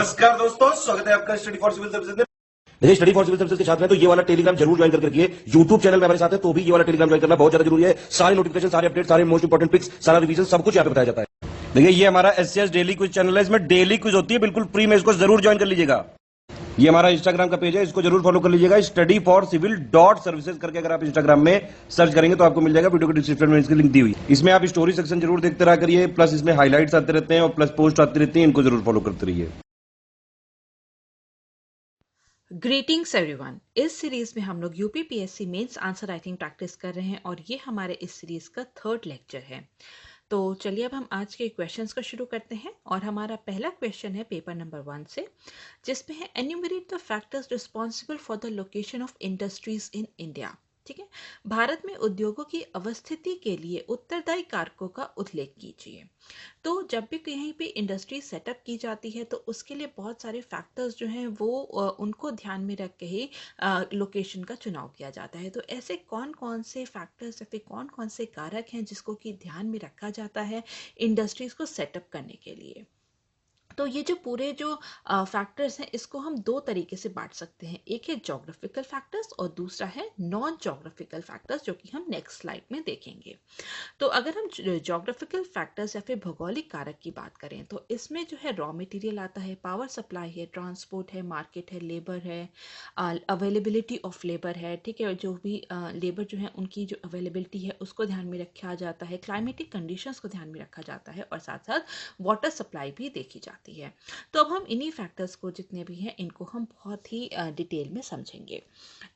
नमस्कार दोस्तों, स्वागत है आपका स्टडी फॉर सिविल सर्विसेज में। देखिए, स्टडी फॉर सिविल सर्विसेज के छात्र हैं तो ये वाला टेलीग्राम जरूर ज्वाइन करके रखिए। यूट्यूब चैनल में हमारे साथ है तो भी ये वाला टेलीग्राम ज्वाइन करना बहुत ज्यादा जरूरी है। सारे नोटिफिकेशन, सारे अपडेट, सारे मोस्ट इंपोर्टेंट पिक्स, सारा रिवीजन सब कुछ यहाँ पे बताया जाता है। देखिए, ये हमारा एससीएस डेली क्विज चैनल है, इसमें डेली क्विज होती है, बिल्कुल फ्री में, इसको जरूर ज्वाइन कर लीजिएगा। ये हमारा इंस्टाग्राम का पेज है, इसको जरूर फॉलो कर लीजिएगा। Study for civil dot services करके अगर आप इंस्टाग्राम में सर्च करेंगे तो आपको मिल जाएगा। वीडियो के डिस्क्रिप्शन में इसकी लिंक दी हुई। इसमें आप स्टोरी सेक्शन जरूर देखते रहा करिए, प्लस इसमें हाईलाइट्स आते रहते हैं और प्लस पोस्ट आती रहती है, इनको जरूर फॉलो करते रहिए। Greetings everyone. इस सीरीज में हम लोग UPPSC mains answer writing practice कर रहे हैं और ये हमारे इस सीरीज का 3rd लेक्चर है। तो चलिए अब हम आज के क्वेश्चंस को शुरू करते हैं और हमारा पहला क्वेश्चन है पेपर नंबर 1 से, जिसमें है enumerate the factors responsible for the location of industries in India. ठीक है, भारत में उद्योगों की अवस्थिति के लिए उत्तरदायी कारकों का उल्लेख कीजिए। तो जब भी कहीं पे इंडस्ट्री सेटअप की जाती है तो उसके लिए बहुत सारे फैक्टर्स जो हैं वो उनको ध्यान में रख के ही लोकेशन का चुनाव किया जाता है। तो ऐसे कौन कौन से फैक्टर्स या फिर कौन कौन से कारक हैं जिसको कि ध्यान में रखा जाता है इंडस्ट्रीज को सेटअप करने के लिए। तो ये जो पूरे जो फैक्टर्स हैं इसको हम 2 तरीके से बांट सकते हैं। एक है जोग्राफिकल फैक्टर्स और दूसरा है नॉन जोग्राफिकल फैक्टर्स, जो कि हम नेक्स्ट स्लाइड में देखेंगे। तो अगर हम जोग्राफिकल फैक्टर्स या फिर भौगोलिक कारक की बात करें तो इसमें जो है रॉ मटेरियल आता है, पावर सप्लाई है, ट्रांसपोर्ट है, मार्केट है, लेबर है, अवेलेबिलिटी ऑफ लेबर है। ठीक है, जो भी लेबर जो है उनकी जो अवेलेबिलिटी है उसको ध्यान में रखा जाता है, क्लाइमेटिक कंडीशंस को ध्यान में रखा जाता है और साथ साथ वाटर सप्लाई भी देखी जाती है। तो अब हम इन्हीं फैक्टर्स को जितने भी हैं इनको हम बहुत ही डिटेल में समझेंगे।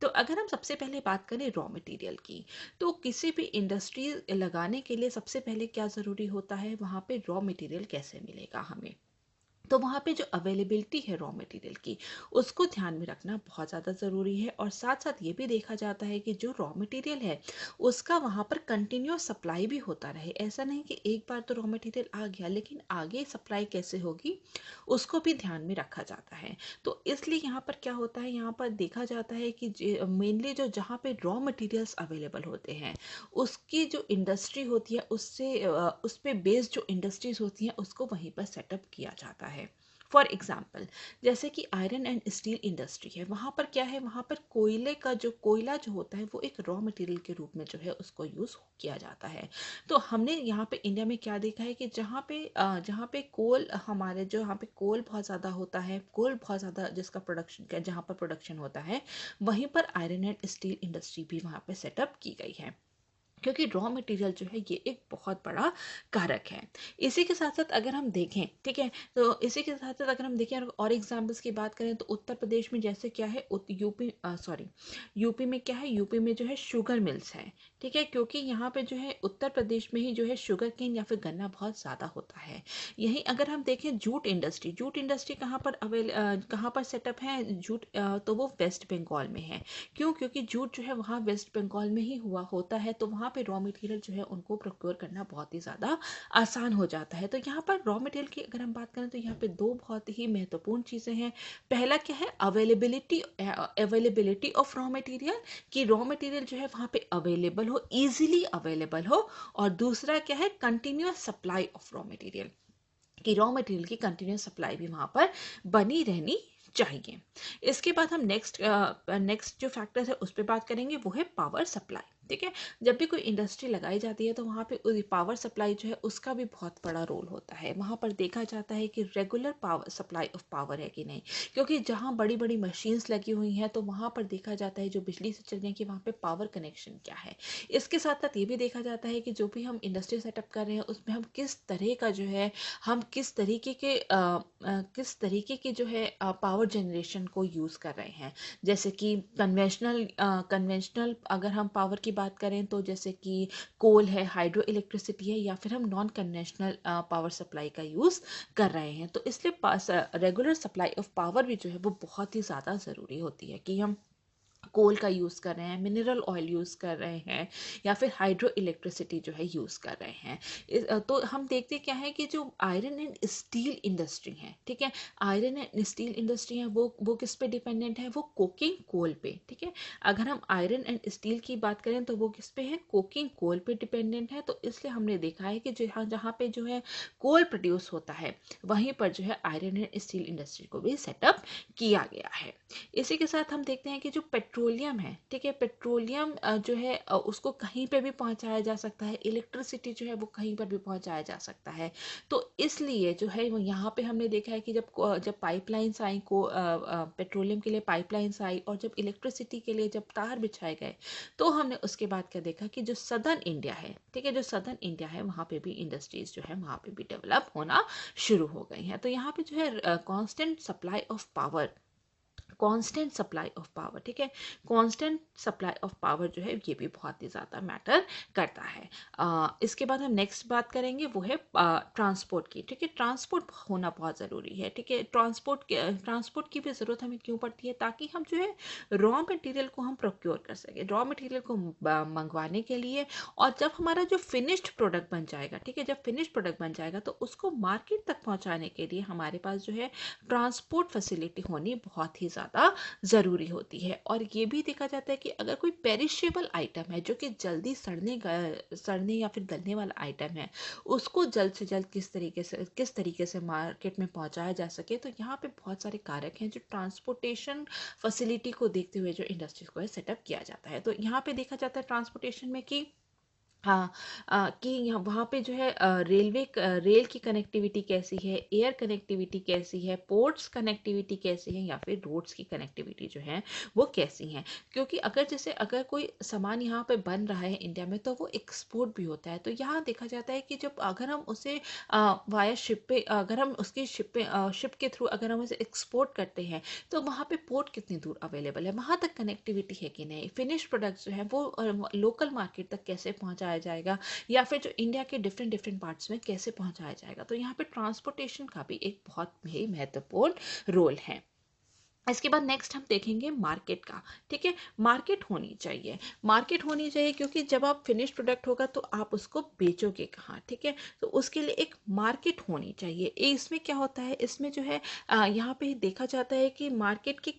तो अगर हम सबसे पहले बात करें रॉ मटेरियल की, तो किसी भी इंडस्ट्री लगाने के लिए सबसे पहले क्या ज़रूरी होता है, वहाँ पे रॉ मटेरियल कैसे मिलेगा हमें। तो वहाँ पे जो अवेलेबिलिटी है रॉ मटेरियल की उसको ध्यान में रखना बहुत ज़्यादा ज़रूरी है और साथ साथ ये भी देखा जाता है कि जो रॉ मटेरियल है उसका वहाँ पर कंटिन्यूस सप्लाई भी होता रहे। ऐसा नहीं कि एक बार तो रॉ मटेरियल आ गया लेकिन आगे सप्लाई कैसे होगी उसको भी ध्यान में रखा जाता है। तो इसलिए यहाँ पर क्या होता है, यहाँ पर देखा जाता है कि मेनली जो जहाँ पे रॉ मटेरियल्स अवेलेबल होते हैं उसकी जो इंडस्ट्री होती है उससे उस पे बेस्ड जो इंडस्ट्रीज होती हैं उसको वहीं पर सेटअप किया जाता है। फॉर एग्जाम्पल जैसे कि आयरन एंड स्टील इंडस्ट्री है, वहाँ पर क्या है, वहाँ पर कोयला जो होता है वो एक रॉ मटेरियल के रूप में जो है उसको यूज़ किया जाता है। तो हमने यहाँ पे इंडिया में क्या देखा है कि जहाँ पे कोल हमारे जो यहाँ पे कोल बहुत ज़्यादा होता है, कोल बहुत ज़्यादा जिसका प्रोडक्शन जहाँ पर प्रोडक्शन होता है वहीं पर आयरन एंड स्टील इंडस्ट्री भी वहाँ पर सेटअप की गई है, क्योंकि रॉ मटेरियल जो है ये एक बहुत बड़ा कारक है। इसी के साथ साथ अगर हम देखें, ठीक है, तो इसी के साथ साथ अगर हम देखें और एग्जांपल्स की बात करें तो उत्तर प्रदेश में जैसे क्या है, यूपी में क्या है, यूपी में जो है शुगर मिल्स है। ठीक है, क्योंकि यहाँ पे जो है उत्तर प्रदेश में ही जो है शुगर केन या फिर गन्ना बहुत ज़्यादा होता है। यहीं अगर हम देखें जूट इंडस्ट्री कहाँ पर सेटअप है, तो वो वेस्ट बंगाल में है। क्यों, क्योंकि जूट जो है वहाँ वेस्ट बंगाल में ही हुआ होता है, तो वहाँ पे रॉ मटेरियल जो है उनको प्रोक्योर करना बहुत ही ज़्यादा आसान हो जाता है। तो यहाँ पर रॉ मटेरियल की अगर हम बात करें तो यहाँ पे 2 बहुत ही महत्वपूर्ण चीज़ें हैं। पहला क्या है, अवेलेबिलिटी ऑफ रॉ मटेरियल, कि रॉ मटेरियल जो है वहाँ पे अवेलेबल हो, ईजिली अवेलेबल हो, और दूसरा क्या है, continuous supply of raw material, कि रॉ मटेरियल की कंटिन्यूस सप्लाई भी वहाँ पर बनी रहनी चाहिए। इसके बाद हम नेक्स्ट जो फैक्टर है उस पर बात करेंगे, वो है पावर सप्लाई। ठीक है, जब भी कोई इंडस्ट्री लगाई जाती है तो वहाँ पे पावर सप्लाई जो है उसका भी बहुत बड़ा रोल होता है। वहाँ पर देखा जाता है कि regular power supply of power है कि नहीं, क्योंकि जहाँ बड़ी बड़ी मशीन्स लगी हुई हैं तो वहाँ पर देखा जाता है जो बिजली से चल रही है कि वहाँ पे पावर कनेक्शन क्या है। इसके साथ साथ ये भी देखा जाता है कि जो भी हम इंडस्ट्री सेटअप कर रहे हैं उसमें हम किस तरह का जो है, हम किस तरीके के जो है पावर जनरेशन को यूज़ कर रहे हैं। जैसे कि कन्वेंशनल अगर हम पावर की बात करें तो जैसे कि कोल है, हाइड्रो इलेक्ट्रिसिटी है, या फिर हम नॉन कन्वेंशनल पावर सप्लाई का यूज़ कर रहे हैं। तो इसलिए रेगुलर सप्लाई ऑफ पावर भी जो है वो बहुत ही ज़्यादा ज़रूरी होती है कि हम कोल का यूज़ कर रहे हैं, मिनरल ऑयल यूज़ कर रहे हैं, या फिर हाइड्रो इलेक्ट्रिसिटी जो है यूज़ कर रहे हैं। तो हम देखते क्या है कि जो आयरन एंड स्टील इंडस्ट्री है, ठीक है, आयरन एंड स्टील इंडस्ट्री है, वो किस पे डिपेंडेंट है, वो कोकिंग कोल पे, ठीक है। अगर हम आयरन एंड स्टील की बात करें तो वो किस पे है, कोकिंग कोल पे डिपेंडेंट है। तो इसलिए हमने देखा है कि जहाँ जहाँ पे जो है कोल प्रोड्यूस होता है, वहीं पर जो है आयरन एंड स्टील इंडस्ट्री को भी सेटअप किया गया है। इसी के साथ हम देखते हैं कि जो पेट्रोलियम है, ठीक है, पेट्रोलियम जो है उसको कहीं पे भी पहुंचाया जा सकता है, इलेक्ट्रिसिटी जो है वो कहीं पर भी पहुंचाया जा सकता है। तो इसलिए जो है वो यहाँ पे हमने देखा है कि जब पाइपलाइंस आई को पेट्रोलियम के लिए पाइपलाइंस आई, और जब इलेक्ट्रिसिटी के लिए जब तार बिछाए गए, तो हमने उसके बाद क्या देखा कि जो सदर्न इंडिया है, ठीक है, जो सदर्न इंडिया है वहाँ पे भी इंडस्ट्रीज जो है वहाँ पे भी डेवलप होना शुरू हो गई हैं। तो यहाँ पे जो है constant supply of power, constant supply of power, ठीक है, कांस्टेंट सप्लाई ऑफ पावर जो है ये भी बहुत ही ज़्यादा मैटर करता है। इसके बाद हम नेक्स्ट बात करेंगे वो है ट्रांसपोर्ट की, ठीक है। ट्रांसपोर्ट होना बहुत ज़रूरी है, ठीक है। ट्रांसपोर्ट की भी ज़रूरत हमें क्यों पड़ती है, ताकि हम जो है रॉ मटेरियल को हम प्रोक्योर कर सकें, रॉ मटेरियल को मंगवाने के लिए। और जब हमारा जो फिनिश्ड प्रोडक्ट बन जाएगा, ठीक है, जब फिनिश्ड प्रोडक्ट बन जाएगा तो उसको मार्केट तक पहुंचाने के लिए हमारे पास जो है ट्रांसपोर्ट फैसिलिटी होनी बहुत ही ज़्यादा ज़रूरी होती है। और ये भी देखा जाता है कि अगर कोई पेरिशेबल आइटम है, जो कि जल्दी सड़ने या फिर गलने वाला आइटम है, उसको जल्द से जल्द किस तरीके से मार्केट में पहुंचाया जा सके, तो यहाँ पे बहुत सारे कारक हैं जो ट्रांसपोर्टेशन फैसिलिटी को देखते हुए जो इंडस्ट्रीज को है सेटअप किया जाता है। तो यहाँ पे देखा जाता है ट्रांसपोर्टेशन में कि हाँ, कि यहाँ वहाँ पे जो है रेल की कनेक्टिविटी कैसी है, एयर कनेक्टिविटी कैसी है, पोर्ट्स कनेक्टिविटी कैसी है, या फिर रोड्स की कनेक्टिविटी जो है वो कैसी है। क्योंकि अगर कोई सामान यहाँ पे बन रहा है इंडिया में, तो वो एक्सपोर्ट भी होता है। तो यहाँ देखा जाता है कि जब अगर हम उसे वाया शिप पे, अगर हम उसकी शिप के थ्रू अगर हम उसे एक्सपोर्ट करते हैं, तो वहाँ पे पोर्ट कितनी दूर अवेलेबल है, वहाँ तक कनेक्टिविटी है कि नहीं, फिनिश प्रोडक्ट्स जो है वो लोकल मार्केट तक कैसे पहुँचाया जाएगा, या फिर जो इंडिया के डिफरेंट डिफरेंट पार्ट्स में कैसे पहुंचाया जाएगा। तो यहाँ पे ट्रांसपोर्टेशन का भी एक बहुत ही महत्वपूर्ण रोल है। इसके बाद नेक्स्ट हम देखेंगे मार्केट का, ठीक है। मार्केट होनी चाहिए, मार्केट होनी चाहिए, क्योंकि जब आप फिनिश प्रोडक्ट होगा तो आप उसको बेचोगे कहाँ, ठीक है। तो उसके लिए एक मार्केट होनी चाहिए। इसमें क्या होता है, इसमें जो है यहाँ पे देखा जाता है कि मार्केट के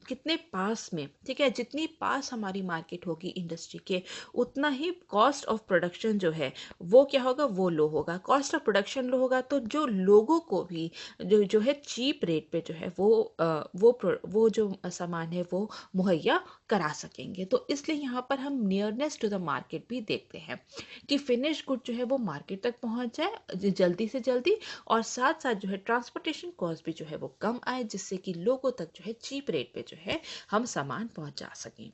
कितने पास में, ठीक है, जितनी पास हमारी मार्केट होगी इंडस्ट्री के, उतना ही कॉस्ट ऑफ प्रोडक्शन जो है वो क्या होगा, वो लो होगा। कॉस्ट ऑफ प्रोडक्शन लो होगा तो जो लोगों को भी जो है चीप रेट पे जो है वो जो सामान है वो मुहैया करा सकेंगे। तो इसलिए यहाँ पर हम नियरनेस टू द मार्केट भी देखते हैं कि फिनिश गुड जो है वो मार्केट तक पहुँच जाए जल्दी से जल्दी, और साथ साथ जो है ट्रांसपोर्टेशन कॉस्ट भी जो है वो कम आए, जिससे कि लोगों तक जो है चीप रेट पे जो है हम सामान पहुंचा सकें।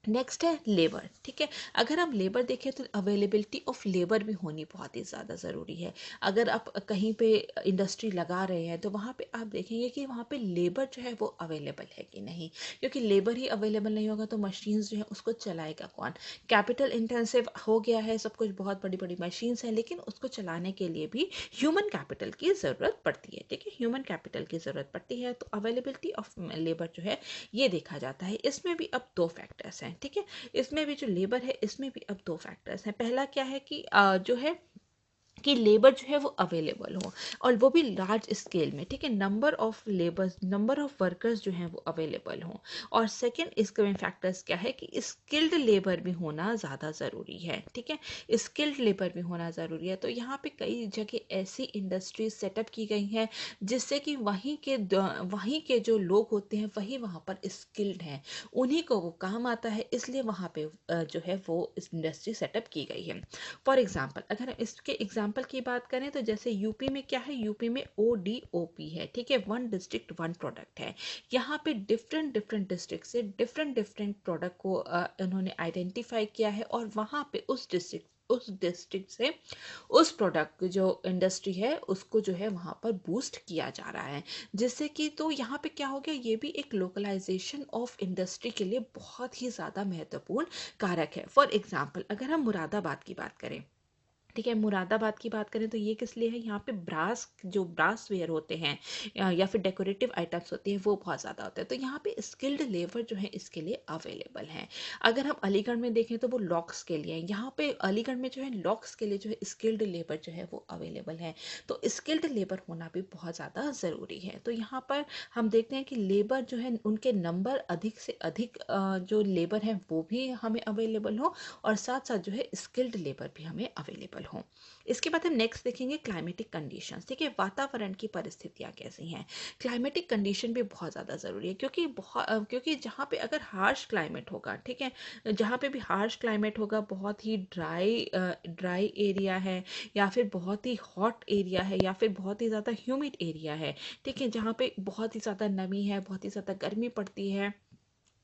नेक्स्ट है लेबर, ठीक है। अगर हम लेबर देखें तो अवेलेबिलिटी ऑफ लेबर भी होनी बहुत ही ज़्यादा ज़रूरी है। अगर आप कहीं पे इंडस्ट्री लगा रहे हैं तो वहाँ पे आप देखेंगे कि वहाँ पे लेबर जो है वो अवेलेबल है कि नहीं, क्योंकि लेबर ही अवेलेबल नहीं होगा तो मशीन्स जो है उसको चलाएगा कौन। कैपिटल इंटेंसिव हो गया है सब कुछ, बहुत बड़ी बड़ी मशीन्स हैं, लेकिन उसको चलाने के लिए भी ह्यूमन कैपिटल की ज़रूरत पड़ती है, ठीक है, ह्यूमन कैपिटल की ज़रूरत पड़ती है। तो अवेलेबिलिटी ऑफ लेबर जो है ये देखा जाता है। इसमें भी अब दो फैक्टर्स हैं, ठीक है। इसमें भी जो लेबर है इसमें भी अब दो फैक्टर्स हैं। पहला क्या है कि जो है कि लेबर जो है वो अवेलेबल हो, और वो भी लार्ज स्केल में, ठीक है, नंबर ऑफ वर्कर्स जो हैं वो अवेलेबल हों। और सेकंड इसके में फैक्टर्स क्या है कि स्किल्ड लेबर भी होना ज़्यादा ज़रूरी है, ठीक है, स्किल्ड लेबर भी होना ज़रूरी है। तो यहाँ पे कई जगह ऐसी इंडस्ट्रीज सेटअप की गई हैं जिससे कि वहीं के जो लोग होते हैं वही वहाँ पर स्किल्ड हैं, उन्हीं को वो काम आता है, इसलिए वहाँ पे जो है वो इंडस्ट्री सेटअप की गई है। फॉर एग्जाम्पल अगर हम इसके एग्जाम्पल की बात करें तो जैसे यूपी में क्या है, यूपी में ODOP है, ठीक है, वन डिस्ट्रिक्ट वन प्रोडक्ट है। यहाँ पे डिफरेंट डिफरेंट डिस्ट्रिक्ट से डिफरेंट डिफरेंट प्रोडक्ट को इन्होंने आइडेंटिफाई किया है, और वहाँ पे उस डिस्ट्रिक्ट से उस प्रोडक्ट जो इंडस्ट्री है उसको जो है वहाँ पर बूस्ट किया जा रहा है, जिससे कि तो यहाँ पे क्या हो गया, ये भी एक लोकलाइजेशन ऑफ इंडस्ट्री के लिए बहुत ही ज़्यादा महत्वपूर्ण कारक है। फॉर एग्जाम्पल अगर हम मुरादाबाद की बात करें, ठीक है। मुरादाबाद की बात करें तो ये किस लिए है, यहाँ पे जो ब्रास वेयर होते हैं या फिर डेकोरेटिव आइटम्स होती हैं वो बहुत ज़्यादा होते हैं, तो यहाँ पे स्किल्ड लेबर जो है इसके लिए अवेलेबल है। अगर हम अलीगढ़ में देखें तो वो लॉक्स के लिए है, यहाँ पे अलीगढ़ में जो है लॉक्स के लिए जो है स्किल्ड लेबर जो है वो अवेलेबल है। तो स्किल्ड लेबर होना भी बहुत ज़्यादा ज़रूरी है। तो यहाँ पर हम देखते हैं कि लेबर जो है उनके नंबर अधिक से अधिक जो लेबर हैं वो भी हमें अवेलेबल हो, और साथ साथ जो है स्किल्ड लेबर भी हमें अवेलेबल हो। इसके बाद हम नेक्स्ट देखेंगे क्लाइमेटिक कंडीशंस। ठीक है, वातावरण की परिस्थितियाँ कैसी हैं। क्लाइमेटिक कंडीशन भी बहुत ज़्यादा ज़रूरी है, क्योंकि जहाँ पे अगर हार्श क्लाइमेट होगा, ठीक है, जहाँ पे भी हार्श क्लाइमेट होगा, बहुत ही ड्राई एरिया है, या फिर बहुत ही हॉट एरिया है, या फिर बहुत ही ज़्यादा ह्यूमिड एरिया है, ठीक है, जहाँ पे बहुत ही ज़्यादा नमी है, बहुत ही ज़्यादा गर्मी पड़ती है,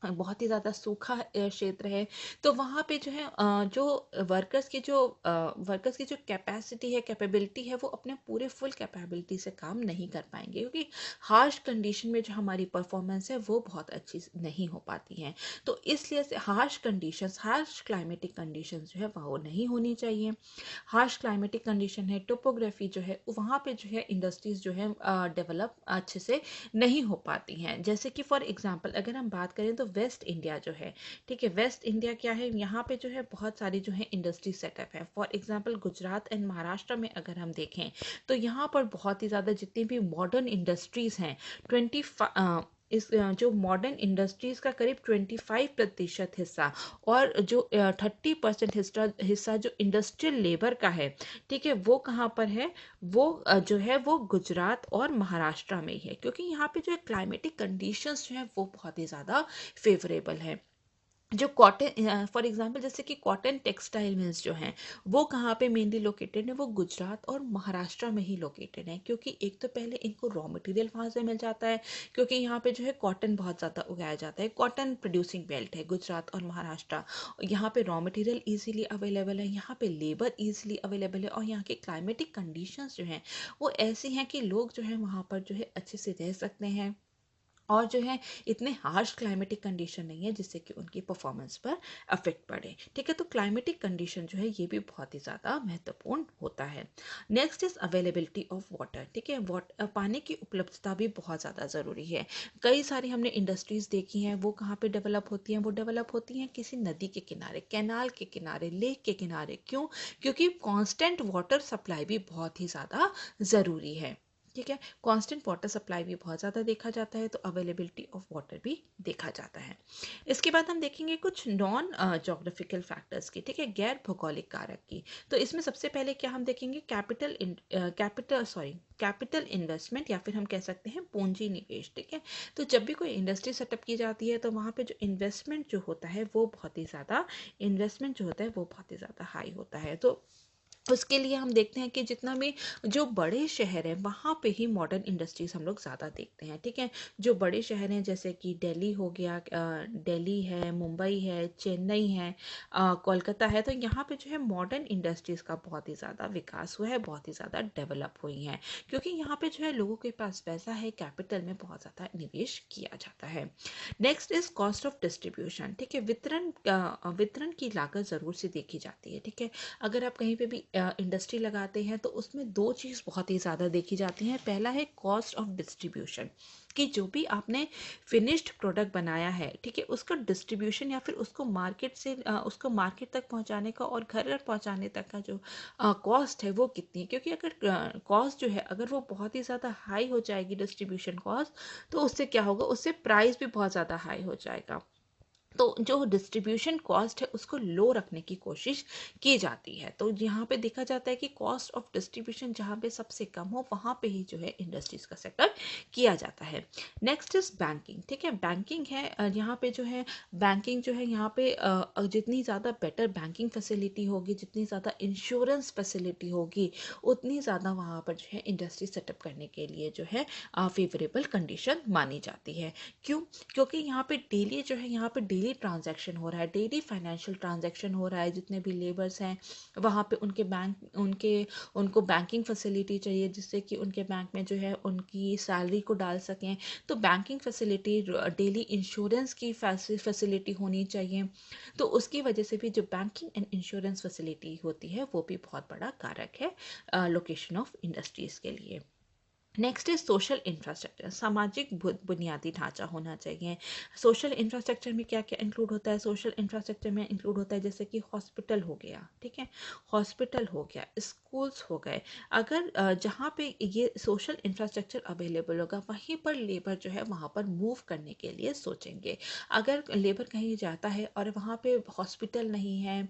बहुत ही ज़्यादा सूखा क्षेत्र है, तो वहाँ पे जो है जो वर्कर्स की जो कैपेसिटी है, कैपेबिलिटी है, वो अपने पूरे फुल कैपेबिलिटी से काम नहीं कर पाएंगे, क्योंकि हार्श कंडीशन में जो हमारी परफॉर्मेंस है वो बहुत अच्छी नहीं हो पाती है। तो इसलिए से हार्श क्लाइमेटिक कंडीशंस जो है वो नहीं होनी चाहिए। हार्श क्लाइमेटिक कंडीशन है, टोपोग्राफी जो है वहाँ पे जो है इंडस्ट्रीज जो है डेवलप अच्छे से नहीं हो पाती हैं। जैसे कि फॉर एग्जांपल अगर हम बात करें तो वेस्ट इंडिया जो है, ठीक है, वेस्ट इंडिया क्या है, यहाँ पे जो है बहुत सारी जो है इंडस्ट्री सेटअप है। For example Gujarat and Maharashtra में अगर हम देखें तो यहाँ पर बहुत ही ज़्यादा जितनी भी मॉडर्न इंडस्ट्रीज हैं, जो मॉडर्न इंडस्ट्रीज का करीब 25% हिस्सा, और जो 30% हिस्सा जो इंडस्ट्रियल लेबर का है, ठीक है, वो कहाँ पर है, वो जो है वो गुजरात और महाराष्ट्र में ही है, क्योंकि यहाँ पे जो है क्लाइमेटिक कंडीशंस जो है वो बहुत ही ज़्यादा फेवरेबल है। जो कॉटन फॉर एग्जांपल जैसे कि कॉटन टेक्सटाइल मिल्स जो हैं वो कहाँ पे मेनली लोकेटेड है, वो गुजरात और महाराष्ट्र में ही लोकेटेड है, क्योंकि एक तो पहले इनको रॉ मटेरियल वहाँ से मिल जाता है, क्योंकि यहाँ पे जो है कॉटन बहुत ज़्यादा उगाया जाता है, कॉटन प्रोड्यूसिंग बेल्ट है गुजरात और महाराष्ट्र। यहाँ पे रॉ मटेरियल ईजिली अवेलेबल है, यहाँ पे लेबर ईजिली अवेलेबल है, और यहाँ के क्लाइमेटिक कंडीशंस जो हैं वो ऐसी हैं कि लोग जो है वहाँ पर जो है अच्छे से रह सकते हैं, और जो है इतने हार्श क्लाइमेटिक कंडीशन नहीं है जिससे कि उनकी परफॉर्मेंस पर अफेक्ट पड़े। ठीक है, तो क्लाइमेटिक कंडीशन जो है ये भी बहुत ही ज़्यादा महत्वपूर्ण होता है। Next is availability of water. ठीक है, पानी की उपलब्धता भी बहुत ज़्यादा ज़रूरी है। कई सारी हमने इंडस्ट्रीज़ देखी हैं, वो कहाँ पे डेवलप होती हैं, वो डेवलप होती हैं किसी नदी के किनारे, कैनाल के किनारे, लेक के किनारे। क्यों? क्योंकि कॉन्स्टेंट वाटर सप्लाई भी बहुत ही ज़्यादा ज़रूरी है। ठीक है, कांस्टेंट वाटर सप्लाई भी बहुत ज़्यादा देखा जाता है, तो अवेलेबिलिटी ऑफ वाटर भी देखा जाता है। इसके बाद हम देखेंगे कुछ नॉन जोग्राफिकल फैक्टर्स की, ठीक है, गैर भौगोलिक कारक की। तो इसमें सबसे पहले क्या हम देखेंगे, कैपिटल इन्वेस्टमेंट, या फिर हम कह सकते हैं पूंजी निवेश। ठीक है, तो जब भी कोई इंडस्ट्री सेटअप की जाती है तो वहाँ पे जो इन्वेस्टमेंट जो होता है वो बहुत ही ज़्यादा हाई होता है। तो उसके लिए हम देखते हैं कि जितना भी जो बड़े शहर हैं वहाँ पे ही मॉडर्न इंडस्ट्रीज हम लोग ज़्यादा देखते हैं। ठीक है, जो बड़े शहर हैं जैसे कि दिल्ली हो गया, दिल्ली है, मुंबई है, चेन्नई है, कोलकाता है, तो यहाँ पे जो है मॉडर्न इंडस्ट्रीज़ का बहुत ही ज़्यादा विकास हुआ है, बहुत ही ज़्यादा डेवलप हुई हैं, क्योंकि यहाँ पे जो है लोगों के पास पैसा है, कैपिटल में बहुत ज़्यादा निवेश किया जाता है। Next is cost of distribution. ठीक है, वितरण की लागत ज़रूर से देखी जाती है। ठीक है, अगर आप कहीं पे भी इंडस्ट्री लगाते हैं तो उसमें दो चीज़ बहुत ही ज़्यादा देखी जाती हैं। पहला है कॉस्ट ऑफ डिस्ट्रीब्यूशन, कि जो भी आपने फिनिश्ड प्रोडक्ट बनाया है, ठीक है, उसका डिस्ट्रीब्यूशन या फिर उसको मार्केट तक पहुंचाने का और घर घर पहुंचाने तक का जो कॉस्ट है वो कितनी है। क्योंकि अगर कॉस्ट जो है अगर वो बहुत ही ज़्यादा हाई हो जाएगी डिस्ट्रीब्यूशन कॉस्ट, तो उससे क्या होगा, उससे प्राइस भी बहुत ज़्यादा हाई हो जाएगा। तो जो डिस्ट्रीब्यूशन कॉस्ट है उसको लो रखने की कोशिश की जाती है। तो यहाँ पे देखा जाता है कि कॉस्ट ऑफ डिस्ट्रीब्यूशन जहाँ पे सबसे कम हो वहाँ पे ही जो है इंडस्ट्रीज का सेटअप किया जाता है। Next is banking. ठीक है, बैंकिंग है यहाँ पे जो है बैंकिंग जो है यहाँ पे जितनी ज़्यादा बेटर बैंकिंग फैसिलिटी होगी, जितनी ज़्यादा इंश्योरेंस फैसिलिटी होगी, उतनी ज़्यादा वहाँ पर जो है इंडस्ट्री सेटअप करने के लिए जो है फेवरेबल कंडीशन मानी जाती है। क्यों? क्योंकि यहाँ पे डेली डेली ट्रांजैक्शन हो रहा है, डेली फाइनेंशियल ट्रांजैक्शन हो रहा है, जितने भी लेबर्स हैं वहाँ पे उनको बैंकिंग फैसिलिटी चाहिए जिससे कि उनके बैंक में जो है उनकी सैलरी को डाल सकें। तो बैंकिंग फैसिलिटी, डेली इंश्योरेंस की फैसिलिटी होनी चाहिए। तो उसकी वजह से भी जो बैंकिंग एंड इंश्योरेंस फैसिलिटी होती है वो भी बहुत बड़ा कारक है लोकेशन ऑफ इंडस्ट्रीज के लिए। नेक्स्ट इज सोशल इंफ्रास्ट्रक्चर, सामाजिक बुनियादी ढांचा होना चाहिए। सोशल इंफ्रास्ट्रक्चर में क्या क्या इंक्लूड होता है? सोशल इंफ्रास्ट्रक्चर में इंक्लूड होता है जैसे कि हॉस्पिटल हो गया, ठीक है, हॉस्पिटल हो गया, स्कूल्स हो गए। अगर जहाँ पे ये सोशल इंफ्रास्ट्रक्चर अवेलेबल होगा वहीं पर लेबर जो है वहाँ पर मूव करने के लिए सोचेंगे। अगर लेबर कहीं जाता है और वहाँ पे हॉस्पिटल नहीं है,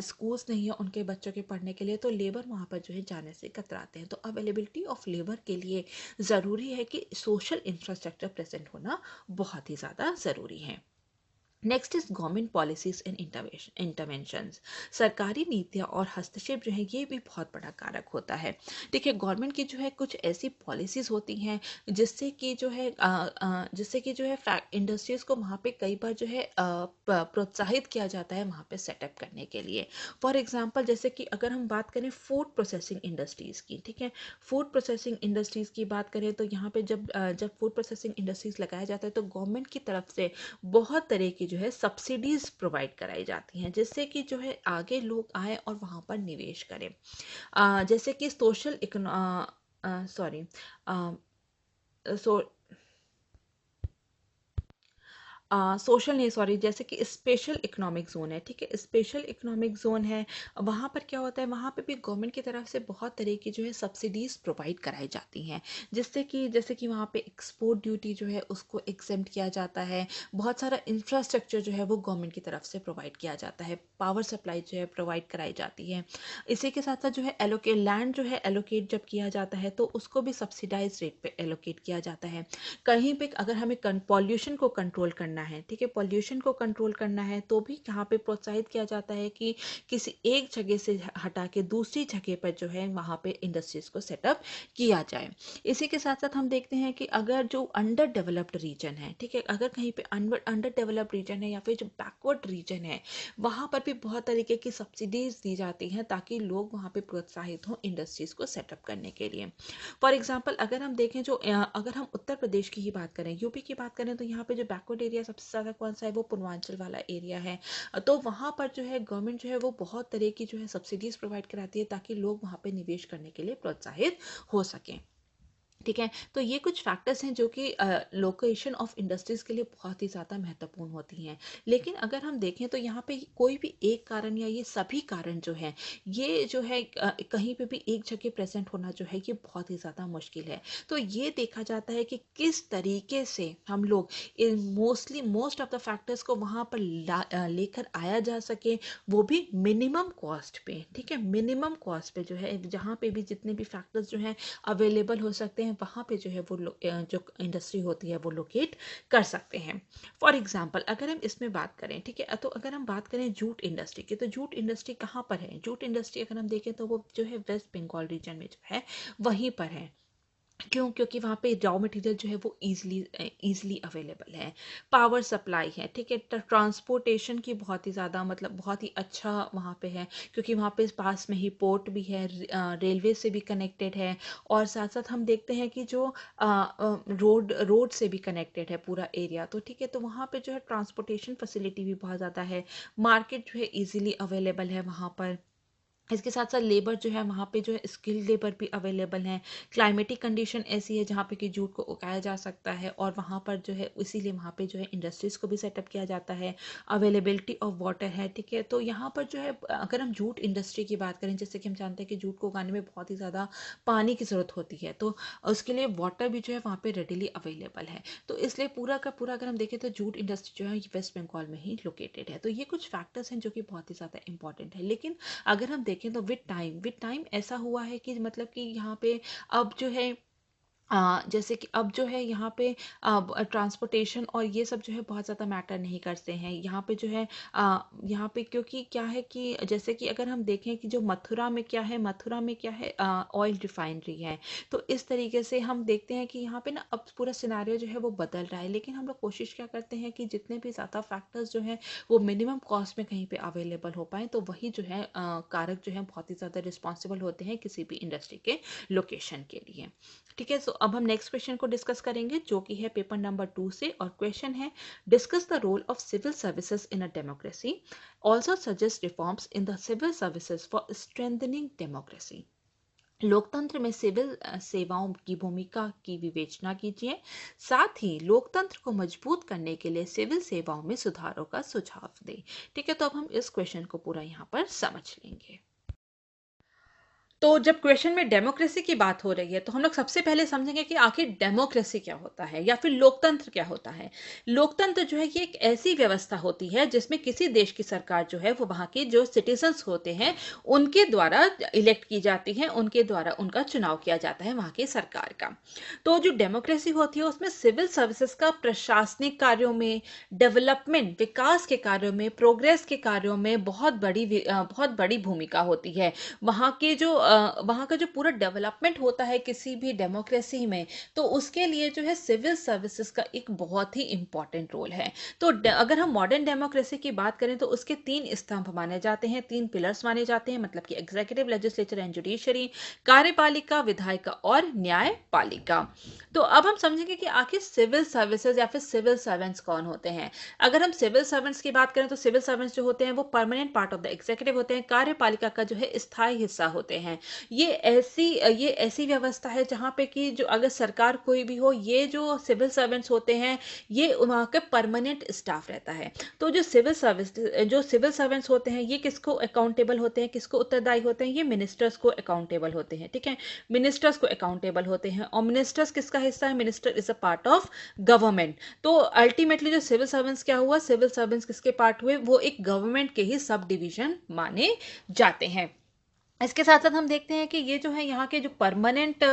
स्कूल्स नहीं है उनके बच्चों के पढ़ने के लिए, तो लेबर वहाँ पर जो है जाने से कतराते हैं। तो अवेलेबिलिटी ऑफ लेबर के लिए ज़रूरी है कि सोशल इंफ्रास्ट्रक्चर प्रेजेंट होना बहुत ही ज़्यादा ज़रूरी है। Next is government policies and interventions, सरकारी नीतियाँ और हस्तक्षेप जो है ये भी बहुत बड़ा कारक होता है। देखिए गवर्नमेंट की जो है कुछ ऐसी पॉलिसीज होती हैं जिससे कि जो है इंडस्ट्रीज को वहाँ पे कई बार जो है प्रोत्साहित किया जाता है वहाँ पे सेटअप करने के लिए। फॉर एग्जांपल जैसे कि अगर हम बात करें फूड प्रोसेसिंग इंडस्ट्रीज़ की, ठीक है, फूड प्रोसेसिंग इंडस्ट्रीज़ की बात करें तो यहाँ पे जब फूड प्रोसेसिंग इंडस्ट्रीज़ लगाया जाता है तो गवर्नमेंट की तरफ से बहुत तरह की जो है सब्सिडीज प्रोवाइड कराई जाती हैं जिससे कि जो है आगे लोग आए और वहाँ पर निवेश करें। जैसे कि सोशल सॉरी सो सोशल नहीं, सॉरी, जैसे कि स्पेशल इकोनॉमिक जोन है, ठीक है, स्पेशल इकोनॉमिक जोन है, वहाँ पर क्या होता है, वहाँ पे भी गवर्नमेंट की तरफ से बहुत तरह की जो है सब्सिडीज प्रोवाइड कराई जाती हैं जिससे कि जैसे कि वहाँ पे एक्सपोर्ट ड्यूटी जो है उसको एग्जेम्प्ट किया जाता है। बहुत सारा इंफ्रास्ट्रक्चर जो है वो गवर्नमेंट की तरफ से प्रोवाइड किया जाता है, पावर सप्लाई जो है प्रोवाइड कराई जाती है। इसी के साथ साथ जो है लैंड जो है एलोकेट जब किया जाता है तो उसको भी सब्सिडाइज रेट पे एलोकेट किया जाता है। कहीं पे अगर हमें पॉल्यूशन को कंट्रोल करना है, ठीक है, पॉल्यूशन को कंट्रोल करना है तो भी यहाँ पे प्रोत्साहित किया जाता है कि किसी एक जगह से हटा के दूसरी जगह पर जो है वहाँ पे इंडस्ट्रीज को सेटअप किया जाए। इसी के साथ साथ हम देखते हैं कि अगर जो अंडर डेवलप्ड रीजन है, ठीक है, अगर कहीं पे अंडर डेवलप्ड रीजन है या फिर जो बैकवर्ड रीजन है वहाँ पर भी बहुत तरीके की सब्सिडीज दी जाती हैं ताकि लोग वहाँ पे प्रोत्साहित हों इंडस्ट्रीज को सेटअप करने के लिए। फॉर एग्जाम्पल अगर हम देखें अगर हम उत्तर प्रदेश की ही बात करें, यूपी की बात करें तो यहाँ पे जो बैकवर्ड एरिया सबसे ज़्यादा कौन सा है, वो पूर्वांचल वाला एरिया है। तो वहाँ पर जो है गवर्नमेंट जो है वो बहुत तरह की जो है सब्सिडीज प्रोवाइड कराती है ताकि लोग वहाँ पे निवेश करने के लिए प्रोत्साहित हो सकें। ठीक है, तो ये कुछ फैक्टर्स हैं जो कि लोकेशन ऑफ इंडस्ट्रीज के लिए बहुत ही ज़्यादा महत्वपूर्ण होती हैं। लेकिन अगर हम देखें तो यहाँ पे कोई भी एक कारण या ये सभी कारण जो हैं ये जो है कहीं पे भी एक जगह प्रेजेंट होना जो है ये बहुत ही ज़्यादा मुश्किल है। तो ये देखा जाता है कि किस तरीके से हम लोग मोस्ट ऑफ द फैक्टर्स को वहाँ पर लेकर आया जा सके, वो भी मिनिमम कॉस्ट पे, ठीक है, मिनिमम कॉस्ट पे जो है जहाँ पे भी जितने भी फैक्टर्स जो हैं अवेलेबल हो सकते हैं वहाँ पे जो है वो जो इंडस्ट्री होती है वो लोकेट कर सकते हैं। फॉर एग्जांपल अगर हम इसमें बात करें, ठीक है, तो अगर हम बात करें जूट इंडस्ट्री की, तो जूट इंडस्ट्री कहाँ पर है? जूट इंडस्ट्री अगर हम देखें तो वो जो है वेस्ट बंगाल रीजन में जो है वहीं पर है। क्यों? क्योंकि वहाँ पे रॉ मटेरियल जो है वो ईजिली अवेलेबल है, पावर सप्लाई है, ठीक है, ट्रांसपोर्टेशन की बहुत ही ज़्यादा मतलब बहुत ही अच्छा वहाँ पे है क्योंकि वहाँ पे पास में ही पोर्ट भी है, रेलवे से भी कनेक्टेड है और साथ साथ हम देखते हैं कि जो रोड से भी कनेक्टेड है पूरा एरिया। तो ठीक है, तो वहाँ पे जो है ट्रांसपोर्टेशन फैसिलिटी भी बहुत ज़्यादा है, मार्केट जो है ईजिली अवेलेबल है वहाँ पर। इसके साथ साथ लेबर जो है वहाँ पे जो है स्किल्ड लेबर भी अवेलेबल हैं। क्लाइमेटिक कंडीशन ऐसी है जहाँ पे कि जूट को उगाया जा सकता है और वहाँ पर जो है इसीलिए वहाँ पे जो है इंडस्ट्रीज़ को भी सेटअप किया जाता है। अवेलेबिलिटी ऑफ वाटर है, ठीक है, तो यहाँ पर जो है अगर हम जूट इंडस्ट्री की बात करें, जैसे कि हम जानते हैं कि जूट को उगाने में बहुत ही ज़्यादा पानी की ज़रूरत होती है, तो उसके लिए वाटर भी जो है वहाँ पर रेडिली अवेलेबल है। तो इसलिए पूरा का पूरा अगर हम देखें तो जूट इंडस्ट्री जो है वेस्ट बंगाल में ही लोकेटेड है। तो ये कुछ फैक्टर्स हैं जो कि बहुत ही ज़्यादा इंपॉर्टेंट है। लेकिन अगर हम देखें तो विद टाइम ऐसा हुआ है कि मतलब कि यहाँ पे अब जो है जैसे कि अब जो है यहाँ पे ट्रांसपोर्टेशन और ये सब जो है बहुत ज़्यादा मैटर नहीं करते हैं यहाँ पे जो है यहाँ पे, क्योंकि क्या है कि जैसे कि अगर हम देखें कि जो मथुरा में क्या है, मथुरा में क्या है, ऑयल रिफाइनरी है। तो इस तरीके से हम देखते हैं कि यहाँ पे ना अब पूरा सिनारियो जो है वो बदल रहा है, लेकिन हम लोग कोशिश क्या करते हैं कि जितने भी ज़्यादा फैक्टर्स जो हैं वो मिनिमम कॉस्ट में कहीं पे अवेलेबल हो पाए, तो वही जो है कारक जो है बहुत ही ज़्यादा रिस्पॉन्सिबल होते हैं किसी भी इंडस्ट्री के लोकेशन के लिए। ठीक है, सो अब हम नेक्स्ट क्वेश्चन को डिस्कस करेंगे जो कि है पेपर नंबर 2 से, और क्वेश्चन है discuss the role of civil services in a democracy, also suggest reforms in the civil services for strengthening democracy. लोकतंत्र में सिविल सेवाओं की भूमिका की विवेचना कीजिए, साथ ही लोकतंत्र को मजबूत करने के लिए सिविल सेवाओं में सुधारों का सुझाव दें। ठीक है, तो अब हम इस क्वेश्चन को पूरा यहाँ पर समझ लेंगे। तो जब क्वेश्चन में डेमोक्रेसी की बात हो रही है तो हम लोग सबसे पहले समझेंगे कि आखिर डेमोक्रेसी क्या होता है या फिर लोकतंत्र क्या होता है। लोकतंत्र जो है ये एक ऐसी व्यवस्था होती है जिसमें किसी देश की सरकार जो है वो वहाँ के जो सिटीजन्स होते हैं उनके द्वारा इलेक्ट की जाती है, उनके द्वारा उनका चुनाव किया जाता है वहाँ की सरकार का। तो जो डेमोक्रेसी होती है उसमें सिविल सर्विसेज का प्रशासनिक कार्यों में, डेवलपमेंट विकास के कार्यों में, प्रोग्रेस के कार्यों में बहुत बड़ी भूमिका होती है। वहाँ का जो पूरा डेवलपमेंट होता है किसी भी डेमोक्रेसी में, तो उसके लिए जो है सिविल सर्विसेज का एक बहुत ही इंपॉर्टेंट रोल है। तो अगर हम मॉडर्न डेमोक्रेसी की बात करें तो उसके 3 स्तंभ माने जाते हैं, 3 पिलर्स माने जाते हैं, मतलब कि एग्जीक्यूटिव, लेजिस्लेचर एंड जुडिशरी, कार्यपालिका, विधायिका और न्यायपालिका। तो अब हम समझेंगे कि आखिर सिविल सर्विसेज या फिर सिविल सर्वेंट्स कौन होते हैं। अगर हम सिविल सर्वेंट्स की बात करें तो सिविल सर्वेंट्स जो होते हैं वो permanent part of the executive होते हैं, कार्यपालिका का जो है स्थायी हिस्सा होते हैं। ये ऐसी व्यवस्था है जहाँ पे कि जो अगर सरकार कोई भी हो, ये जो सिविल सर्वेंट्स होते हैं ये वहाँ के परमानेंट स्टाफ रहता है। तो जो सिविल सर्वेंट्स होते हैं ये किसको अकाउंटेबल होते हैं, किसको उत्तरदायी होते हैं, ये मिनिस्टर्स को अकाउंटेबल होते हैं। ठीक है, मिनिस्टर्स को अकाउंटेबल होते हैं। और मिनिस्टर्स किसका हिस्सा है, minister is a part of government. तो अल्टीमेटली जो सिविल सर्वेंट्स क्या हुआ, सिविल सर्वेंट्स किसके पार्ट हुए, वो एक गवर्नमेंट के ही सब डिवीजन माने जाते हैं। इसके साथ साथ हम देखते हैं कि ये जो है यहाँ के जो परमानेंट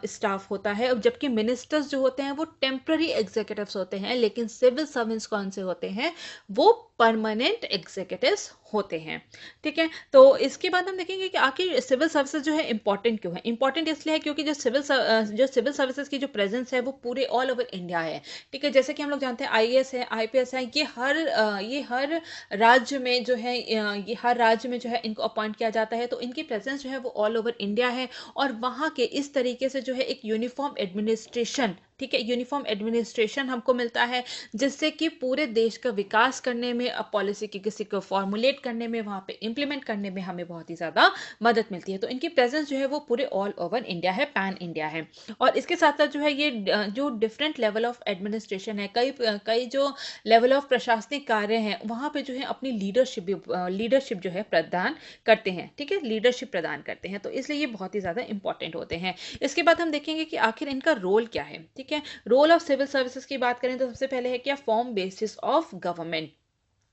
स्टाफ होता है, जबकि मिनिस्टर्स जो होते हैं वो टेम्पररी एग्जीक्यूटिव्स होते हैं, लेकिन सिविल सर्वेंट्स कौन से होते हैं, वो परमानेंट एग्जीक्यूटिव्स होते हैं। ठीक है, तो इसके बाद हम देखेंगे कि आखिर सिविल सर्विसेज जो है इंपॉर्टेंट क्यों है। इंपॉर्टेंट इसलिए है क्योंकि जो सिविल सर्विसेज की जो प्रेजेंस है वो पूरे ऑल ओवर इंडिया है। ठीक है, जैसे कि हम लोग जानते हैं आईएएस है, आईपीएस है, ये हर राज्य में जो है इनको अपॉइंट किया जाता है। तो इनकी प्रेजेंस जो है वो ऑल ओवर इंडिया है, और वहाँ के इस तरीके से जो है एक यूनिफॉर्म एडमिनिस्ट्रेशन, ठीक है, यूनिफॉर्म एडमिनिस्ट्रेशन हमको मिलता है, जिससे कि पूरे देश का विकास करने में, पॉलिसी की किसी को फॉर्मुलेट करने में, वहाँ पे इम्प्लीमेंट करने में हमें बहुत ही ज़्यादा मदद मिलती है। तो इनकी प्रेजेंस जो है वो पूरे ऑल ओवर इंडिया है, पैन इंडिया है। और इसके साथ साथ जो है ये जो डिफरेंट लेवल ऑफ एडमिनिस्ट्रेशन है, कई जो लेवल ऑफ प्रशासनिक कार्य हैं वहाँ पे जो है अपनी लीडरशिप जो है प्रदान करते हैं। ठीक है, लीडरशिप प्रदान करते हैं, तो इसलिए ये बहुत ही ज़्यादा इंपॉर्टेंट होते हैं। इसके बाद हम देखेंगे कि आखिर इनका रोल क्या है। ठीक है, रोल ऑफ सिविल सर्विसेज की बात करें तो सबसे पहले है क्या, फॉर्म बेसिस ऑफ गवर्नमेंट,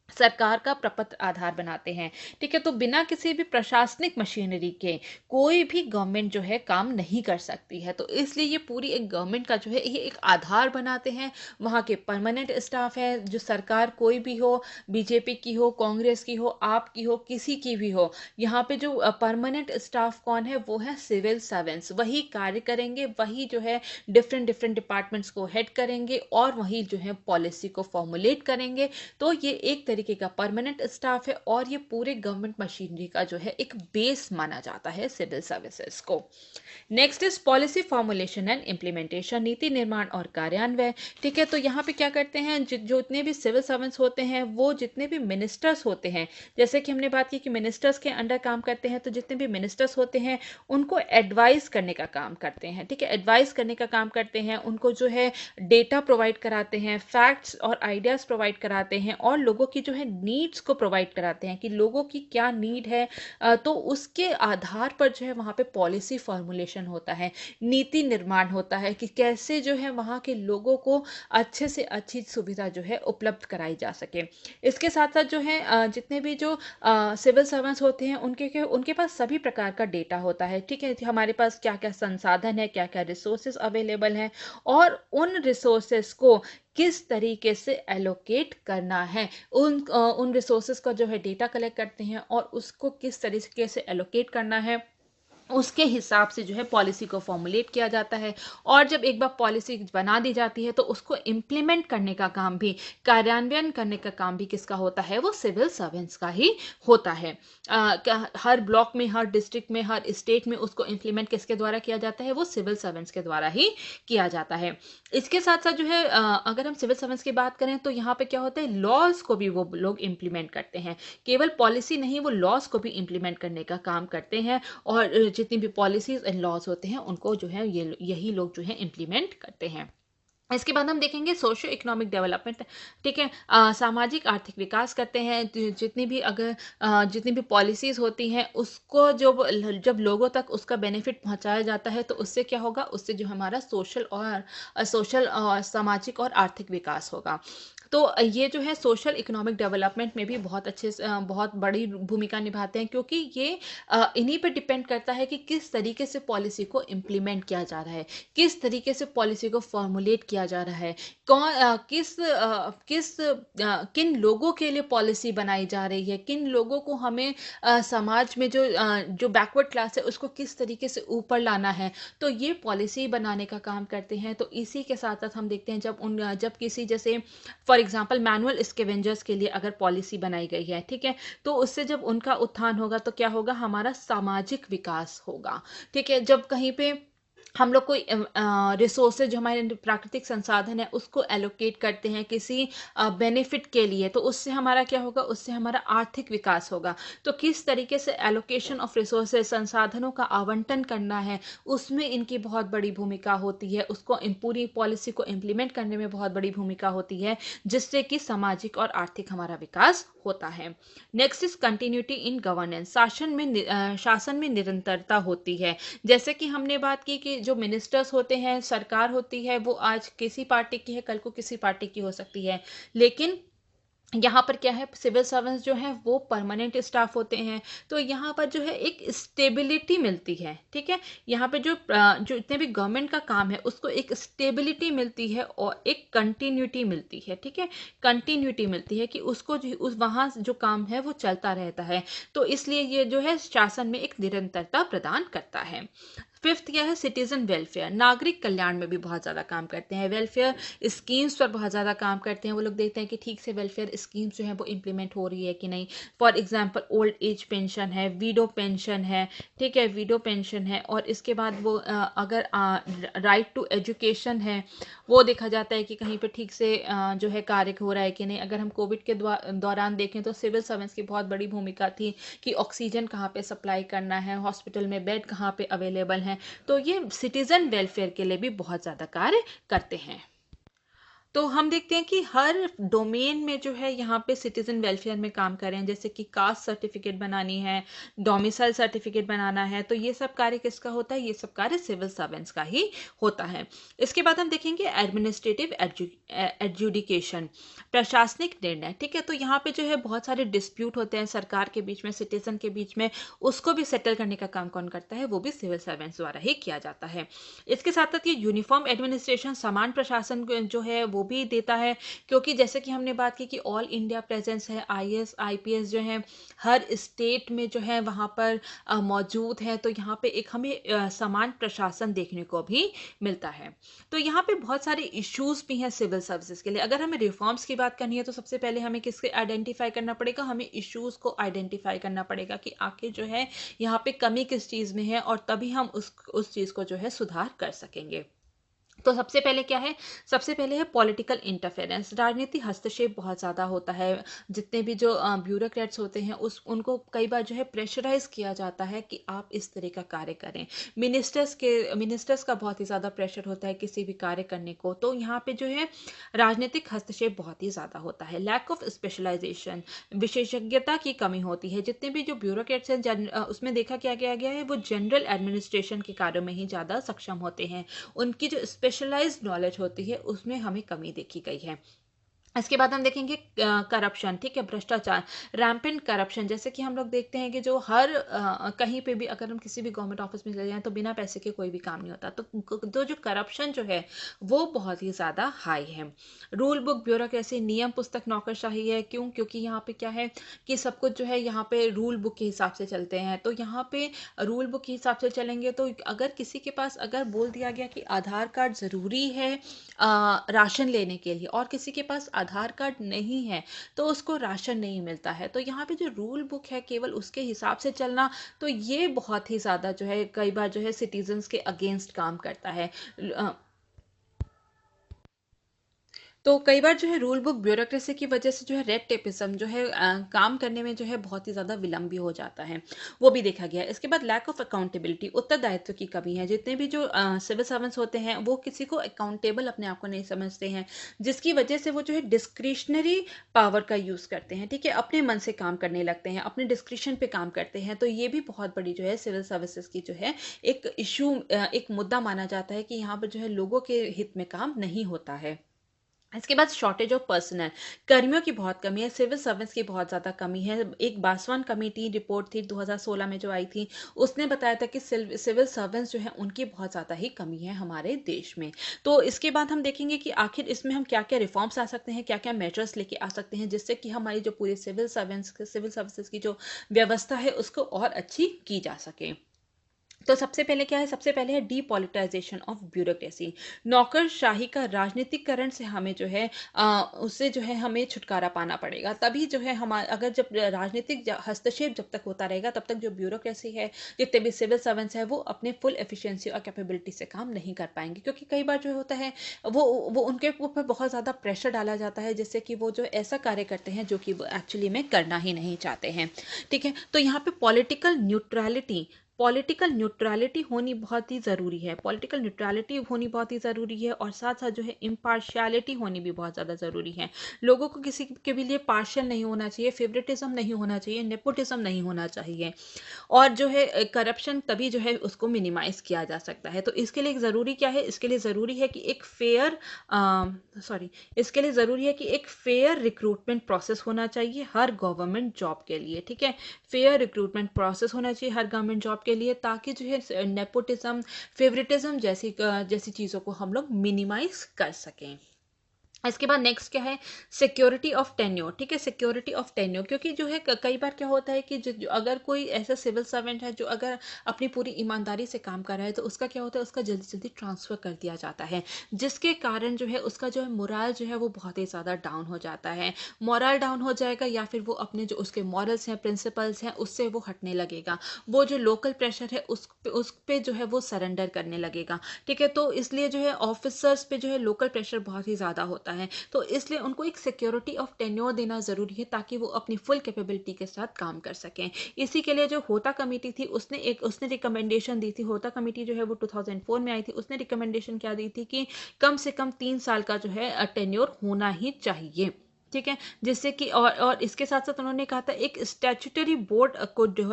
सरकार का प्रपत्र आधार बनाते हैं। ठीक है, तो बिना किसी भी प्रशासनिक मशीनरी के कोई भी गवर्नमेंट जो है काम नहीं कर सकती है। तो इसलिए ये पूरी एक गवर्नमेंट का जो है ये एक आधार बनाते हैं। वहाँ के परमानेंट स्टाफ है, जो सरकार कोई भी हो, बीजेपी की हो, कांग्रेस की हो, आप की हो, किसी की भी हो, यहाँ पे जो परमानेंट स्टाफ कौन है, वो है सिविल सर्वेंट्स। वही कार्य करेंगे, वही जो है डिफरेंट डिपार्टमेंट्स को हेड करेंगे और वही जो है पॉलिसी को फॉर्मुलेट करेंगे। तो ये एक तरीके का परमानेंट स्टाफ है और ये पूरे गवर्नमेंट मशीनरी का जो है एक बेस माना जाता है सिविल सर्विसेज को। Next is policy formulation and implementation, नीति निर्माण और कार्यान्वयन। ठीक है, तो यहाँ पे क्या करते हैं, जो जितने भी सिविल सर्वेंट्स होते हैं, वो जितने भी मिनिस्टर्स होते हैं, जैसे कि हमने बात की कि मिनिस्टर्स के अंडर काम करते हैं, तो जितने भी मिनिस्टर्स होते हैं उनको एडवाइस करने का काम करते हैं। ठीक है, एडवाइस करने का काम करते हैं, उनको जो है डेटा प्रोवाइड कराते हैं, फैक्ट्स और आइडियाज प्रोवाइड कराते हैं, और लोगों की जो है नीड्स को प्रोवाइड कराते हैं कि लोगों की क्या नीड है, तो उसके आधार पर जो है वहाँ पे पॉलिसी फॉर्मुलेशन होता है, नीति निर्माण होता है कि कैसे जो है वहाँ के लोगों को अच्छे से अच्छी सुविधा जो है उपलब्ध कराई जा सके। इसके साथ साथ जो है जितने भी जो सिविल सर्वेंट्स होते हैं उनके पास सभी प्रकार का डेटा होता है, ठीक है, हमारे पास क्या क्या संसाधन है, क्या क्या रिसोर्सेज अवेलेबल हैं, और उन रिसोर्सेज को किस तरीके से एलोकेट करना है, उन रिसोर्सेज का जो है डेटा कलेक्ट करते हैं और उसको किस तरीके से एलोकेट करना है, उसके हिसाब से जो है पॉलिसी को फॉर्मुलेट किया जाता है। और जब एक बार पॉलिसी बना दी जाती है तो उसको इम्प्लीमेंट करने का काम भी, कार्यान्वयन करने का काम भी किसका होता है, वो सिविल सर्वेंट्स का ही होता है। हर ब्लॉक में, हर डिस्ट्रिक्ट में, हर स्टेट में उसको इम्प्लीमेंट किसके द्वारा किया जाता है, वो सिविल सर्वेंट्स के द्वारा ही किया जाता है। इसके साथ साथ जो है अगर हम सिविल सर्वेंट्स की बात करें तो यहाँ पे क्या होता है, लॉज को भी वो लोग इम्प्लीमेंट करते हैं, केवल पॉलिसी नहीं, वो लॉज को भी इम्प्लीमेंट करने का काम करते हैं। और जितनी भी पॉलिसीज एंड लॉज होते हैं उनको जो है यही लोग जो है इम्प्लीमेंट करते हैं। इसके बाद हम देखेंगे सोशियो इकोनॉमिक डेवलपमेंट, ठीक है, सामाजिक आर्थिक विकास करते हैं। जितनी भी पॉलिसीज होती हैं उसको जब लोगों तक उसका बेनिफिट पहुंचाया जाता है तो उससे क्या होगा, उससे जो हमारा सोशल और सामाजिक और आर्थिक विकास होगा। तो ये जो है सोशल इकोनॉमिक डेवलपमेंट में भी बहुत बड़ी भूमिका निभाते हैं, क्योंकि ये इन्हीं पे डिपेंड करता है कि किस तरीके से पॉलिसी को इम्प्लीमेंट किया जा रहा है, किस तरीके से पॉलिसी को फॉर्मुलेट किया जा रहा है, किन लोगों के लिए पॉलिसी बनाई जा रही है, किन लोगों को हमें समाज में जो बैकवर्ड क्लास है उसको किस तरीके से ऊपर लाना है, तो ये पॉलिसी बनाने का काम करते हैं। तो इसी के साथ साथ हम देखते हैं जब किसी, जैसे फॉर एग्जाम्पल मैनुअल स्कैवेंजर्स के लिए अगर पॉलिसी बनाई गई है, ठीक है, तो उससे जब उनका उत्थान होगा तो क्या होगा, हमारा सामाजिक विकास होगा, ठीक है। जब कहीं पे हम लोग कोई रिसोर्सेज जो हमारे प्राकृतिक संसाधन है उसको एलोकेट करते हैं किसी बेनिफिट के लिए, तो उससे हमारा क्या होगा, उससे हमारा आर्थिक विकास होगा। तो किस तरीके से एलोकेशन ऑफ रिसोर्सेज, संसाधनों का आवंटन करना है, उसमें इनकी बहुत बड़ी भूमिका होती है, उसको पूरी पॉलिसी को इम्प्लीमेंट करने में बहुत बड़ी भूमिका होती है, जिससे कि सामाजिक और आर्थिक हमारा विकास होता है। Next is continuity in governance, शासन में निरंतरता होती है। जैसे कि हमने बात की कि जो मिनिस्टर्स होते हैं, सरकार होती है, वो आज किसी पार्टी की है, कल को किसी पार्टी की हो सकती है, लेकिन यहाँ पर क्या है, सिविल सर्वेंट्स जो है वो परमानेंट स्टाफ होते हैं, तो यहाँ पर जो है एक स्टेबिलिटी मिलती है, ठीक है। यहाँ पे जो इतने भी गवर्नमेंट का काम है उसको एक स्टेबिलिटी मिलती है और एक कंटिन्यूटी मिलती है, ठीक है, कंटिन्यूटी मिलती है कि उसको वहाँ जो काम है वो चलता रहता है। तो इसलिए ये जो है शासन में एक निरंतरता प्रदान करता है। फिफ्थ क्या है, सिटीजन वेलफेयर, नागरिक कल्याण में भी बहुत ज़्यादा काम करते हैं, वेलफेयर स्कीम्स पर बहुत ज़्यादा काम करते हैं। वो लोग देखते हैं कि ठीक से वेलफेयर स्कीम्स जो है वो इम्प्लीमेंट हो रही है कि नहीं। For example old age pension है, वीडो पेंशन है, ठीक है, वीडो पेंशन है, और इसके बाद वो अगर राइट टू एजुकेशन है, वो देखा जाता है कि कहीं पर ठीक से जो है कार्य हो रहा है कि नहीं। अगर हम कोविड के दौरान देखें तो सिविल सर्वेंट्स की बहुत बड़ी भूमिका थी कि ऑक्सीजन कहाँ पे सप्लाई करना है, हॉस्पिटल में बेड कहाँ पे अवेलेबल है, तो ये सिटीजन वेलफेयर के लिए भी बहुत ज्यादा कार्य करते हैं। तो हम देखते हैं कि हर डोमेन में जो है यहाँ पे सिटीजन वेलफेयर में काम कर रहे हैं, जैसे कि कास्ट सर्टिफिकेट बनानी है, डोमिसाइल सर्टिफिकेट बनाना है, तो ये सब कार्य किसका होता है, ये सब कार्य सिविल सर्वेंट्स का ही होता है। इसके बाद हम देखेंगे एडमिनिस्ट्रेटिव एडजुडिकेशन, प्रशासनिक निर्णय, ठीक है। तो यहाँ पे जो है बहुत सारे डिस्प्यूट होते हैं सरकार के बीच में, सिटीजन के बीच में, उसको भी सेटल करने का काम कौन करता है, वो भी सिविल सर्वेंट्स द्वारा ही किया जाता है। इसके साथ साथ ये यूनिफॉर्म एडमिनिस्ट्रेशन, समान प्रशासन जो है वो भी देता है, क्योंकि जैसे कि हमने बात की कि ऑल इंडिया प्रेजेंस है, आईएएस आईपीएस जो है हर स्टेट में जो है वहाँ पर मौजूद है, तो यहाँ पे एक हमें समान प्रशासन देखने को भी मिलता है। तो यहाँ पे बहुत सारे इश्यूज भी हैं सिविल सर्विसेज के लिए। अगर हमें रिफॉर्म्स की बात करनी है तो सबसे पहले हमें किसके आइडेंटिफाई करना पड़ेगा, हमें इश्यूज को आइडेंटिफाई करना पड़ेगा कि आखिर जो है यहाँ पे कमी किस चीज़ में है, और तभी हम उस चीज़ को जो है सुधार कर सकेंगे। तो सबसे पहले क्या है, सबसे पहले है पॉलिटिकल इंटरफेरेंस। राजनीति हस्तक्षेप बहुत ज़्यादा होता है। जितने भी जो ब्यूरोक्रेट्स होते हैं उस उनको कई बार जो है प्रेशराइज किया जाता है कि आप इस तरह का कार्य करें। मिनिस्टर्स का बहुत ही ज़्यादा प्रेशर होता है किसी भी कार्य करने को। तो यहाँ पे जो है राजनीतिक हस्तक्षेप बहुत ही ज़्यादा होता है। लैक ऑफ स्पेशलाइजेशन, विशेषज्ञता की कमी होती है। जितने भी जो ब्यूरोक्रेट्स हैं उसमें देखा क्या गया है, वो जनरल एडमिनिस्ट्रेशन के कार्यों में ही ज़्यादा सक्षम होते हैं। उनकी जो स्पेशलाइज्ड नॉलेज होती है उसमें हमें कमी देखी गई है। इसके बाद हम देखेंगे करप्शन, ठीक है, भ्रष्टाचार, रैम्पेंट करप्शन। जैसे कि हम लोग देखते हैं कि जो हर कहीं पे भी अगर हम किसी भी गवर्नमेंट ऑफिस में चले जाएं तो बिना पैसे के कोई भी काम नहीं होता। तो जो करप्शन जो है वो बहुत ही ज़्यादा हाई है। रूल बुक ब्यूरोक्रेसी, नियम पुस्तक नौकरशाही है। क्यों? क्योंकि यहाँ पे क्या है कि सब कुछ जो है यहाँ पे रूल बुक के हिसाब से चलते हैं। तो यहाँ पे रूल बुक के हिसाब से चलेंगे तो अगर किसी के पास अगर बोल दिया गया कि आधार कार्ड ज़रूरी है राशन लेने के लिए और किसी के पास आधार कार्ड नहीं है तो उसको राशन नहीं मिलता है। तो यहाँ पे जो रूल बुक है केवल उसके हिसाब से चलना, तो ये बहुत ही ज़्यादा जो है कई बार जो है सिटीजन्स के अगेंस्ट काम करता है। तो कई बार जो है रूल बुक ब्यूरोक्रेसी की वजह से जो है रेड टेपिज्म जो है काम करने में जो है बहुत ही ज़्यादा विलंब भी हो जाता है, वो भी देखा गया है। इसके बाद लैक ऑफ अकाउंटेबिलिटी, उत्तरदायित्व की कमी है। जितने भी जो सिविल सर्वेंट्स होते हैं वो किसी को अकाउंटेबल अपने आप को नहीं समझते हैं, जिसकी वजह से वो जो है डिस्क्रिशनरी पावर का यूज़ करते हैं, ठीक है, अपने मन से काम करने लगते हैं, अपने डिस्क्रिशन पे काम करते हैं। तो ये भी बहुत बड़ी जो है सिविल सर्विसेज की जो है एक इशू, एक मुद्दा माना जाता है कि यहाँ पर जो है लोगों के हित में काम नहीं होता है। इसके बाद शॉर्टेज ऑफ पर्सनल, कर्मियों की बहुत कमी है, सिविल सर्वेंट्स की बहुत ज़्यादा कमी है। एक बासवान कमेटी रिपोर्ट थी 2016 में जो आई थी, उसने बताया था कि सिविल सर्वेंट्स जो है उनकी बहुत ज़्यादा ही कमी है हमारे देश में। तो इसके बाद हम देखेंगे कि आखिर इसमें हम क्या क्या रिफॉर्म्स आ सकते हैं, क्या क्या मेजर्स लेके आ सकते हैं जिससे कि हमारी जो पूरी सिविल सर्विसेज की जो व्यवस्था है उसको और अच्छी की जा सके। तो सबसे पहले क्या है, सबसे पहले है डीपॉलिटाइजेशन ऑफ ब्यूरोक्रेसी। नौकरशाही का राजनीतिकरण से हमें जो है उससे जो है हमें छुटकारा पाना पड़ेगा। तभी जो है हमारा अगर जब राजनीतिक हस्तक्षेप जब तक होता रहेगा तब तक जो ब्यूरोक्रेसी है, जितने भी सिविल सर्वेंट्स है, वो अपने फुल एफिशिएंसी और कैपेबिलिटी से काम नहीं कर पाएंगे। क्योंकि कई बार जो होता है वो उनके ऊपर बहुत ज़्यादा प्रेशर डाला जाता है जिससे कि वो जो ऐसा कार्य करते हैं जो कि वो एक्चुअली में करना ही नहीं चाहते हैं, ठीक है। तो यहाँ पे पॉलिटिकल न्यूट्रलिटी होनी बहुत ही ज़रूरी है। पॉलिटिकल न्यूट्रलिटी होनी बहुत ही ज़रूरी है और साथ साथ जो है इम्पार्शियलिटी होनी भी बहुत ज़्यादा ज़रूरी है। लोगों को किसी के भी लिए पार्शियल नहीं होना चाहिए, फेवरेटिज्म नहीं होना चाहिए, नेपोटिज्म नहीं होना चाहिए। और जो है करप्शन तभी जो है उसको मिनिमाइज किया जा सकता है। तो इसके लिए ज़रूरी क्या है, इसके लिए ज़रूरी है कि इसके लिए ज़रूरी है कि एक फेयर रिक्रूटमेंट प्रोसेस होना चाहिए हर गवर्नमेंट जॉब के लिए, ठीक है। फेयर रिक्रूटमेंट प्रोसेस होना चाहिए हर गवर्नमेंट जॉब के लिए ताकि जो है नेपोटिज्म, फेवरेटिज्म जैसी चीज़ों को हम लोग मिनिमाइज कर सकें। इसके बाद नेक्स्ट क्या है, सिक्योरिटी ऑफ टेन्योर, ठीक है, सिक्योरिटी ऑफ टेन्योर। क्योंकि जो है कई बार क्या होता है कि जो अगर कोई ऐसा सिविल सर्वेंट है जो अगर अपनी पूरी ईमानदारी से काम कर रहा है तो उसका क्या होता है, उसका जल्दी जल्दी ट्रांसफ़र कर दिया जाता है, जिसके कारण जो है उसका जो है मोरल जो है वो बहुत ही ज़्यादा डाउन हो जाता है। मोरल डाउन हो जाएगा या फिर वो अपने जो उसके मॉरल्स हैं, प्रिंसिपल्स हैं, उससे वो हटने लगेगा। वो जो लोकल प्रेशर है उस पे जो है वो सरेंडर करने लगेगा, ठीक है। तो इसलिए जो है ऑफिसर्स पे जो है लोकल प्रेशर बहुत ही ज़्यादा होता है। तो इसलिए उनको एक सिक्योरिटी ऑफ टेन्योर देना ज़रूरी है ताकि वो अपनी फुल कैपेबिलिटी के साथ काम कर सकें। इसी के लिए जो होता कमेटी थी उसने रिकमेंडेशन दी थी। होता कमेटी जो है वो 2004 में आई थी। उसने रिकमेंडेशन क्या दी थी कि कम से कम 3 साल का जो है टेन्योर होना ही चाहिए, ठीक है। जिससे कि और इसके साथ साथ उन्होंने कहा था एक स्टैट्यूटरी बोर्ड को जो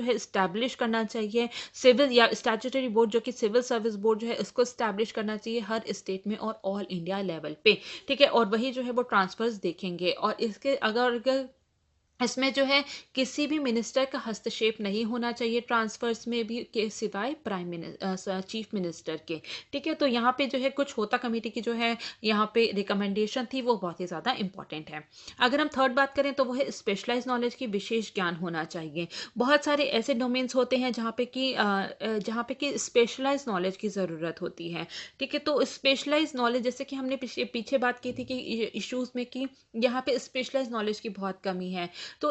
है इस्टेब्लिश करना चाहिए। सिविल या स्टैट्यूटरी बोर्ड जो कि सिविल सर्विस बोर्ड जो है इसको इस्टेब्लिश करना चाहिए हर स्टेट में और ऑल इंडिया लेवल पे, ठीक है। और वही जो है वो ट्रांसफर्स देखेंगे और इसके अगर इसमें जो है किसी भी मिनिस्टर का हस्तक्षेप नहीं होना चाहिए ट्रांसफर्स में भी के सिवाय चीफ मिनिस्टर के, ठीक है। तो यहाँ पे जो है कुछ होता कमेटी की जो है यहाँ पे रिकमेंडेशन थी वो बहुत ही ज़्यादा इंपॉर्टेंट है। अगर हम थर्ड बात करें तो वो है स्पेशलाइज नॉलेज की, विशेष ज्ञान होना चाहिए। बहुत सारे ऐसे डोमेन्स होते हैं जहाँ पे कि स्पेशलाइज नॉलेज की ज़रूरत होती है, ठीक है। तो स्पेशलाइज नॉलेज जैसे कि हमने पीछे बात की थी कि इश्यूज़ में कि यहाँ पे स्पेशलाइज नॉलेज की बहुत कमी है। तो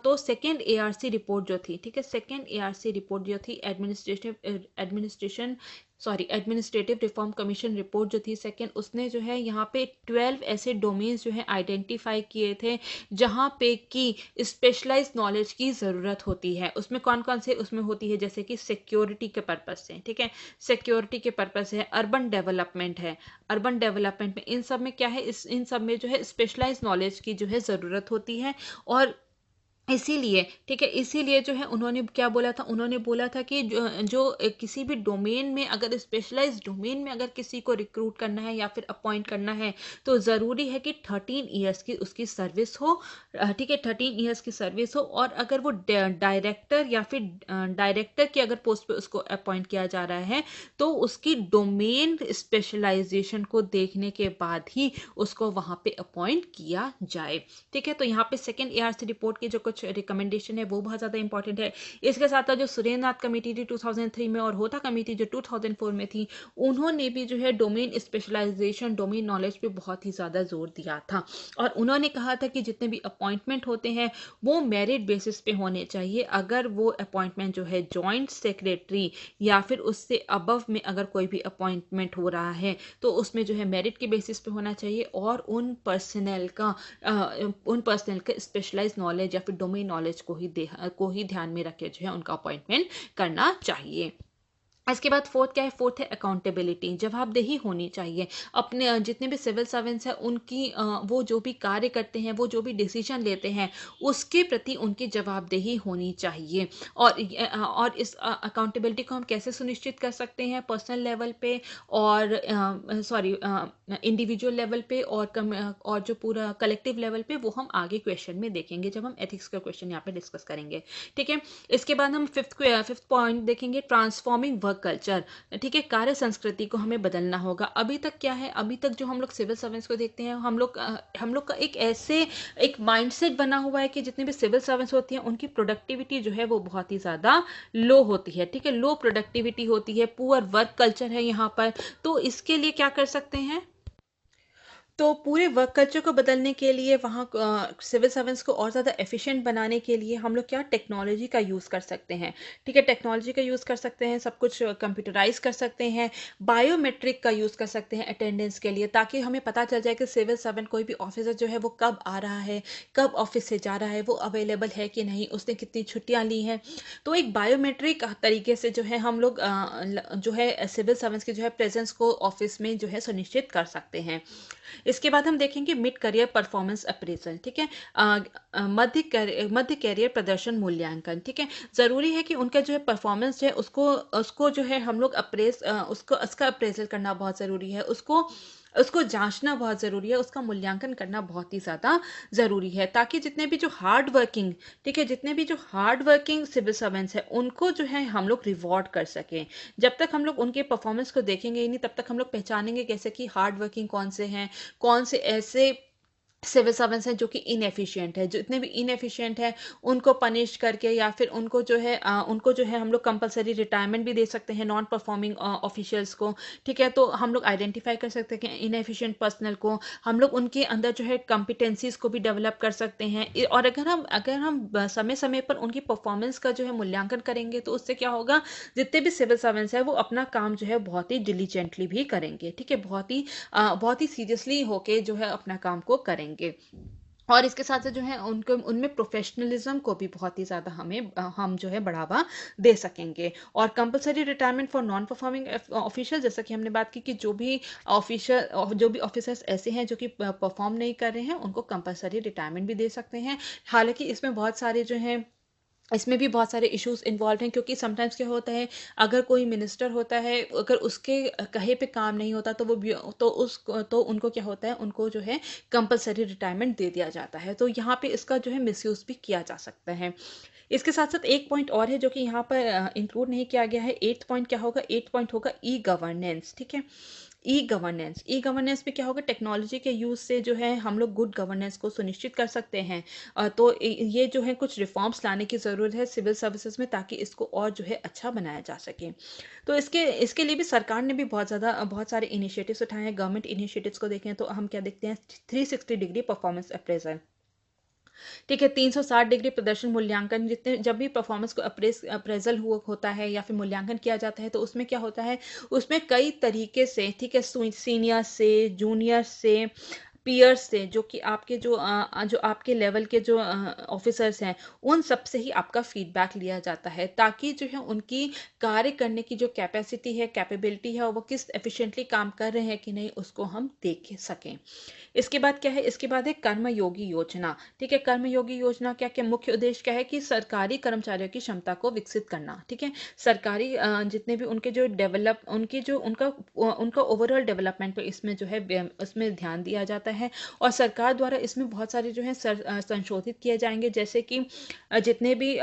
तो सेकेंड एआरसी रिपोर्ट जो थी, ठीक है, सेकेंड एआरसी रिपोर्ट जो थी administration sorry administrative reform commission report जो थी सेकंड, उसने जो है यहाँ पे 12 ऐसे डोमेन्स जो है आइडेंटिफाई किए थे जहाँ पे कि स्पेशलाइज्ड नॉलेज की ज़रूरत होती है। उसमें कौन कौन से उसमें होती है, जैसे कि सिक्योरिटी के पर्पज़ से, ठीक है, सिक्योरिटी के पर्पज़ से है, अर्बन डेवलपमेंट है, अर्बन डेवलपमेंट में इन सब में क्या है, इन सब में जो है स्पेशलाइज्ड नॉलेज की जो है ज़रूरत होती है। और इसीलिए, ठीक है, इसीलिए जो है उन्होंने क्या बोला था, उन्होंने बोला था कि किसी भी डोमेन में अगर स्पेशलाइज्ड डोमेन में अगर किसी को रिक्रूट करना है या फिर अपॉइंट करना है तो ज़रूरी है कि 13 ईयर्स की उसकी सर्विस हो, ठीक है, 13 ईयर्स की सर्विस हो। और अगर वो डायरेक्टर या फिर डायरेक्टर की अगर पोस्ट पे उसको अपॉइंट किया जा रहा है तो उसकी डोमेन स्पेशलाइजेशन को देखने के बाद ही उसको वहाँ पे अपॉइंट किया जाए, ठीक है। तो यहाँ पे सेकेंड ARC रिपोर्ट की जो कुछ रिकमेंडेशन है वो बहुत ज़्यादा इंपॉर्टेंट है। इसके साथ साथ जो सुरेंद्रनाथ कमेटी थी 2003 में और होता कमेटी जो 2004 में थी, उन्होंने भी जो है डोमेन स्पेशलाइजेशन, डोमेन नॉलेज पे बहुत ही ज़्यादा जोर दिया था। और उन्होंने कहा था कि जितने भी अपॉइंटमेंट होते हैं वो मेरिट बेसिस पे होने चाहिए। अगर वो अपॉइंटमेंट जो है जॉइंट सेक्रेटरी या फिर उससे अबव में अगर कोई भी अपॉइंटमेंट हो रहा है तो उसमें जो है मेरिट के बेसिस पे होना चाहिए और उन पर्सनल के स्पेशलाइज नॉलेज या फिर डोमेन नॉलेज को ही ध्यान में रखे जो है उनका अपॉइंटमेंट करना चाहिए। इसके बाद फोर्थ क्या है, फोर्थ है अकाउंटेबिलिटी, जवाबदेही होनी चाहिए। अपने जितने भी सिविल सर्वेंट्स हैं उनकी वो जो भी कार्य करते हैं, वो जो भी डिसीजन लेते हैं, उसके प्रति उनकी जवाबदेही होनी चाहिए। और इस अकाउंटेबिलिटी को हम कैसे सुनिश्चित कर सकते हैं, पर्सनल लेवल पे और इंडिविजुअल लेवल पे और जो पूरा कलेक्टिव लेवल पे, वो हम आगे क्वेश्चन में देखेंगे जब हम एथिक्स का क्वेश्चन यहाँ पे डिस्कस करेंगे, ठीक है। इसके बाद हम फिफ्थ पॉइंट देखेंगे, ट्रांसफॉर्मिंग वर्क कल्चर, ठीक है, कार्य संस्कृति को हमें बदलना होगा। अभी तक क्या है, अभी तक जो हम लोग सिविल सर्वेंट्स को देखते हैं, हम लोग का एक माइंडसेट बना हुआ है कि जितने भी सिविल सर्वेंट्स होती हैं उनकी प्रोडक्टिविटी जो है वो बहुत ही ज़्यादा लो होती है, ठीक है, लो प्रोडक्टिविटी होती है, पुअर वर्क कल्चर है यहाँ पर। तो इसके लिए क्या कर सकते हैं, तो पूरे वर्क कल्चर को बदलने के लिए वहाँ सिविल सर्वेंट्स को और ज़्यादा एफिशिएंट बनाने के लिए हम लोग क्या टेक्नोलॉजी का यूज़ कर सकते हैं, ठीक है, टेक्नोलॉजी का यूज़ कर सकते हैं, सब कुछ कंप्यूटराइज कर सकते हैं, बायोमेट्रिक का यूज़ कर सकते हैं अटेंडेंस के लिए, ताकि हमें पता चल जाए कि सिविल सर्वेंट कोई भी ऑफिसर जो है वो कब आ रहा है, कब ऑफिस से जा रहा है, वो अवेलेबल है कि नहीं, उसने कितनी छुट्टियाँ ली हैं। तो एक बायोमेट्रिक तरीके से जो है हम लोग जो है सिविल सर्वेंट्स की जो है प्रेजेंस को ऑफिस में जो है सुनिश्चित कर सकते हैं। इसके बाद हम देखेंगे मिड करियर परफॉर्मेंस अप्रेजल, ठीक है, मध्य कैरियर प्रदर्शन मूल्यांकन, ठीक है। जरूरी है कि उनका जो है परफॉर्मेंस है उसको उसको जो है हम लोग उसका अप्रेजल करना बहुत जरूरी है, उसको उसको जांचना बहुत ज़रूरी है, उसका मूल्यांकन करना बहुत ही ज़्यादा ज़रूरी है, ताकि जितने भी जो हार्ड वर्किंग, ठीक है, जितने भी जो हार्ड वर्किंग सिविल सर्वेंट्स हैं उनको जो है हम लोग रिवॉर्ड कर सकें। जब तक हम लोग उनके परफॉर्मेंस को देखेंगे ही नहीं, तब तक हम लोग पहचानेंगे कैसे कि हार्ड वर्किंग कौन से हैं, कौन से ऐसे सिविल सर्वेंट्स हैं जो कि इनएफिशिएंट है। जितने भी इनएफिशिएंट हैं उनको पनिश करके या फिर उनको जो है हम लोग कंपलसरी रिटायरमेंट भी दे सकते हैं नॉन परफॉर्मिंग ऑफिशियल्स को, ठीक है। तो हम लोग आइडेंटिफाई कर सकते हैं कि इनएफिशिएंट पर्सनल को, हम लोग उनके अंदर जो है कॉम्पिटेंसीज को भी डेवलप कर सकते हैं। और अगर हम समय समय पर उनकी परफॉर्मेंस का जो है मूल्यांकन करेंगे तो उससे क्या होगा, जितने भी सिविल सर्वेंट्स हैं वो अपना काम जो है बहुत ही डिलीजेंटली भी करेंगे, ठीक है, बहुत ही सीरियसली होके जो है अपना काम को करेंगे। और इसके साथ साथ जो है उनको उनमें प्रोफेशनलिज्म को भी बहुत ही ज़्यादा हम जो है बढ़ावा दे सकेंगे। और compulsory retirement for non performing official, जैसा कि हमने बात की कि जो भी ऑफिसर्स ऐसे हैं जो कि परफॉर्म नहीं कर रहे हैं उनको कंपलसरी रिटायरमेंट भी दे सकते हैं। हालांकि इसमें बहुत सारे जो हैं, इसमें भी बहुत सारे इश्यूज इन्वॉल्व हैं, क्योंकि समटाइम्स क्या होता है, अगर कोई मिनिस्टर होता है, अगर उसके कहे पे काम नहीं होता तो उनको क्या होता है, उनको जो है कंपलसरी रिटायरमेंट दे दिया जाता है। तो यहाँ पे इसका जो है मिसयूज भी किया जा सकता है। इसके साथ साथ एक पॉइंट और है जो कि यहाँ पर इंक्लूड नहीं किया गया है। 8th पॉइंट क्या होगा, 8th पॉइंट होगा ई गवर्नेंस, ठीक है। ई गवर्नेंस में क्या होगा, टेक्नोलॉजी के यूज़ से जो है हम लोग गुड गवर्नेंस को सुनिश्चित कर सकते हैं। तो ये जो है कुछ रिफॉर्म्स लाने की ज़रूरत है सिविल सर्विसेज में, ताकि इसको और जो है अच्छा बनाया जा सके। तो इसके लिए भी सरकार ने भी बहुत सारे इनिशिएटिव्स उठाए हैं। गवर्नमेंट इनिशिएटिव्स को देखें तो हम क्या देखते हैं, 360 डिग्री परफॉर्मेंस अप्रेजल, ठीक है, 360 डिग्री प्रदर्शन मूल्यांकन, जितने जब भी परफॉर्मेंस को अप्रेजल हुआ होता है या फिर मूल्यांकन किया जाता है, तो उसमें क्या होता है, उसमें कई तरीके से, ठीक है, सीनियर से, जूनियर से, पीयर्स से, जो कि आपके जो आपके लेवल के जो ऑफिसर्स हैं, उन सब से ही आपका फीडबैक लिया जाता है, ताकि जो है उनकी कार्य करने की जो कैपेसिटी है, कैपेबिलिटी है, और वो किस एफिशिएंटली काम कर रहे हैं कि नहीं, उसको हम देख सकें। इसके बाद क्या है, इसके बाद है कर्मयोगी योजना। ठीक है, कर्मयोगी योजना क्या क्या मुख्य उद्देश्य क्या है कि सरकारी कर्मचारियों की क्षमता को विकसित करना। ठीक है, सरकारी जितने भी उनके जो डेवलप उनके जो उनका ओवरऑल डेवलपमेंट पे इसमें जो है उसमें ध्यान दिया जाता है, और सरकार द्वारा इसमें बहुत सारे जो है संशोधित किए जाएंगे, जैसे कि जितने भी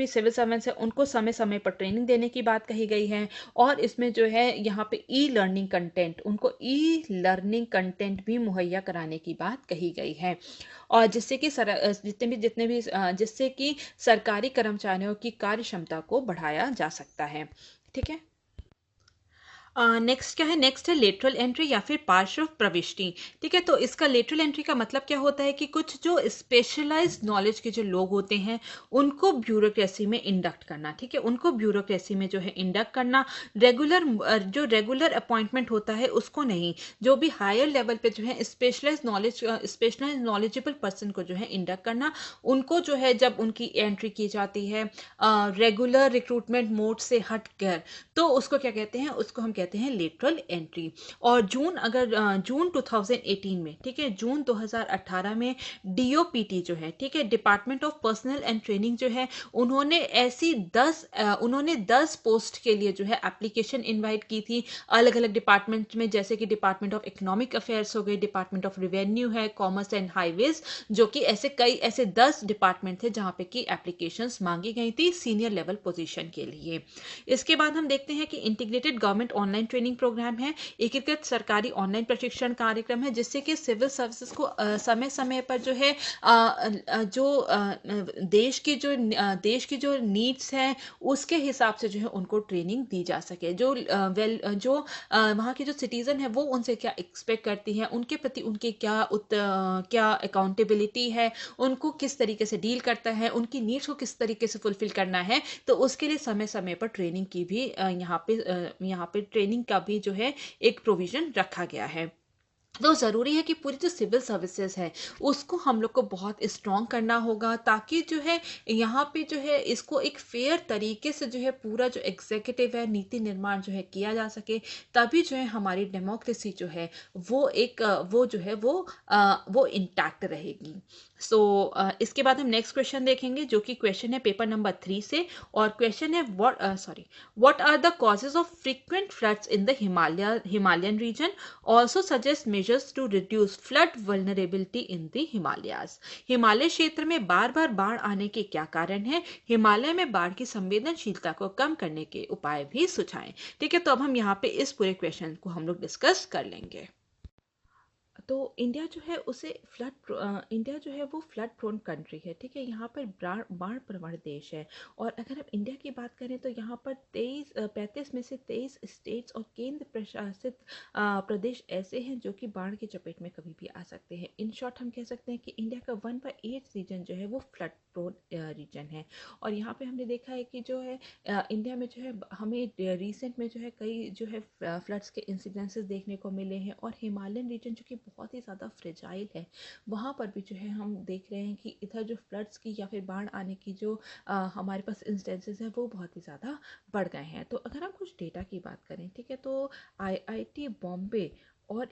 सिविल सर्वेंट्स हैं उनको समय समय पर ट्रेनिंग देने की बात कही गई है, और इसमें जो है यहाँ पे ई लर्निंग कंटेंट, उनको ई लर्निंग कंटेंट भी मुहैया कराने की बात कही गई है, और जिससे कि सरकारी कर्मचारियों की कार्य क्षमता को बढ़ाया जा सकता है। ठीक है, नेक्स्ट क्या है, नेक्स्ट है लेटरल एंट्री या फिर पार्श्व प्रविष्टि। ठीक है, तो इसका लेटरल एंट्री का मतलब क्या होता है कि कुछ जो स्पेशलाइज्ड नॉलेज के जो लोग होते हैं उनको ब्यूरोक्रेसी में इंडक्ट करना। ठीक है, उनको ब्यूरोक्रेसी में जो है इंडक्ट करना, जो रेगुलर अपॉइंटमेंट होता है उसको नहीं, जो भी हायर लेवल पे जो है स्पेशलाइज नॉलेजेबल पर्सन को जो है इंडक्ट करना, उनको जो है जब उनकी एंट्री की जाती है रेगुलर रिक्रूटमेंट मोड से हट कर, तो उसको क्या कहते हैं, उसको हम कहते हैं लेटरल एंट्री। और जून 2018 में, ठीक है, जून 2018 में डीओपीटी जो है, ठीक है, department of personal and training जो है, उन्होंने 10 पोस्ट के लिए जो है एप्लीकेशन इनवाइट की थी अलग अलग डिपार्टमेंट में, जैसे कि डिपार्टमेंट ऑफ इकोनॉमिक अफेयर्स हो गए, डिपार्टमेंट ऑफ रेवेन्यू है, कॉमर्स एंड हाईवेज, जो कि ऐसे 10 डिपार्टमेंट थे जहां पे की एप्लीकेशंस मांगी गई थी सीनियर लेवल पोजीशन के लिए। इसके बाद हम देखते हैं कि integrated government online training programme है, एकीकृत सरकारी ऑनलाइन प्रशिक्षण कार्यक्रम है, जिससे कि सिविल सर्विसेज को समय समय पर जो है देश की जो नीड्स हैं उसके हिसाब से जो है उनको ट्रेनिंग दी जा सके, वहाँ के जो सिटीजन है वो उनसे क्या एक्सपेक्ट करती हैं, उनके प्रति उनके क्या अकाउंटेबिलिटी है, उनको किस तरीके से डील करता है, उनकी नीड्स को किस तरीके से फुलफिल करना है, तो उसके लिए समय समय पर ट्रेनिंग की भी यहाँ पे ट्रेनिंग का भी जो है एक प्रोविजन रखा गया है। तो ज़रूरी है कि पूरी जो सिविल सर्विसेज है उसको हम लोग को बहुत स्ट्रॉन्ग करना होगा, ताकि जो है यहाँ पे जो है इसको एक फेयर तरीके से जो है पूरा जो एग्जीक्यूटिव है नीति निर्माण जो है किया जा सके, तभी जो है हमारी डेमोक्रेसी जो है वो इंटैक्ट रहेगी। इसके बाद हम नेक्स्ट क्वेश्चन देखेंगे, जो कि क्वेश्चन है पेपर नंबर 3 से, और क्वेश्चन है what are the causes of frequent floods in the Himalayan region, also suggest measures to reduce flood vulnerability in the Himalayas. Himalaya क्षेत्र में बार बार बाढ़ आने के क्या कारण है, हिमालय में बाढ़ की संवेदनशीलता को कम करने के उपाय भी सुझाएं। ठीक है, तो अब हम यहाँ पे इस पूरे क्वेश्चन को हम लोग डिस्कस कर लेंगे। तो इंडिया जो है वो फ्लड प्रोन कंट्री है। ठीक है, यहाँ पर बाढ़ प्रवण देश है, और अगर हम इंडिया की बात करें तो यहाँ पर 35 में से 23 स्टेट्स और केंद्र प्रशासित प्रदेश ऐसे हैं जो कि बाढ़ की चपेट में कभी भी आ सकते हैं। इन शॉर्ट हम कह सकते हैं कि इंडिया का 1/8 रीजन जो है वो फ्लड प्रोन रीजन है। और यहाँ पे हमने देखा है कि जो है इंडिया में जो है हमें रिसेंट में जो है कई जो है फ्लड्स के इंसिडेंसेस देखने को मिले हैं, और हिमालयन रीजन जो कि बहुत ही ज़्यादा फ्रेजाइल है, वहाँ पर भी जो है हम देख रहे हैं कि इधर जो फ्लड्स की या फिर बाढ़ आने की जो हमारे पास इंसिडेंसेस है वो बहुत ही ज़्यादा बढ़ गए हैं। तो अगर हम कुछ डेटा की बात करें, ठीक है, तो IIT बॉम्बे और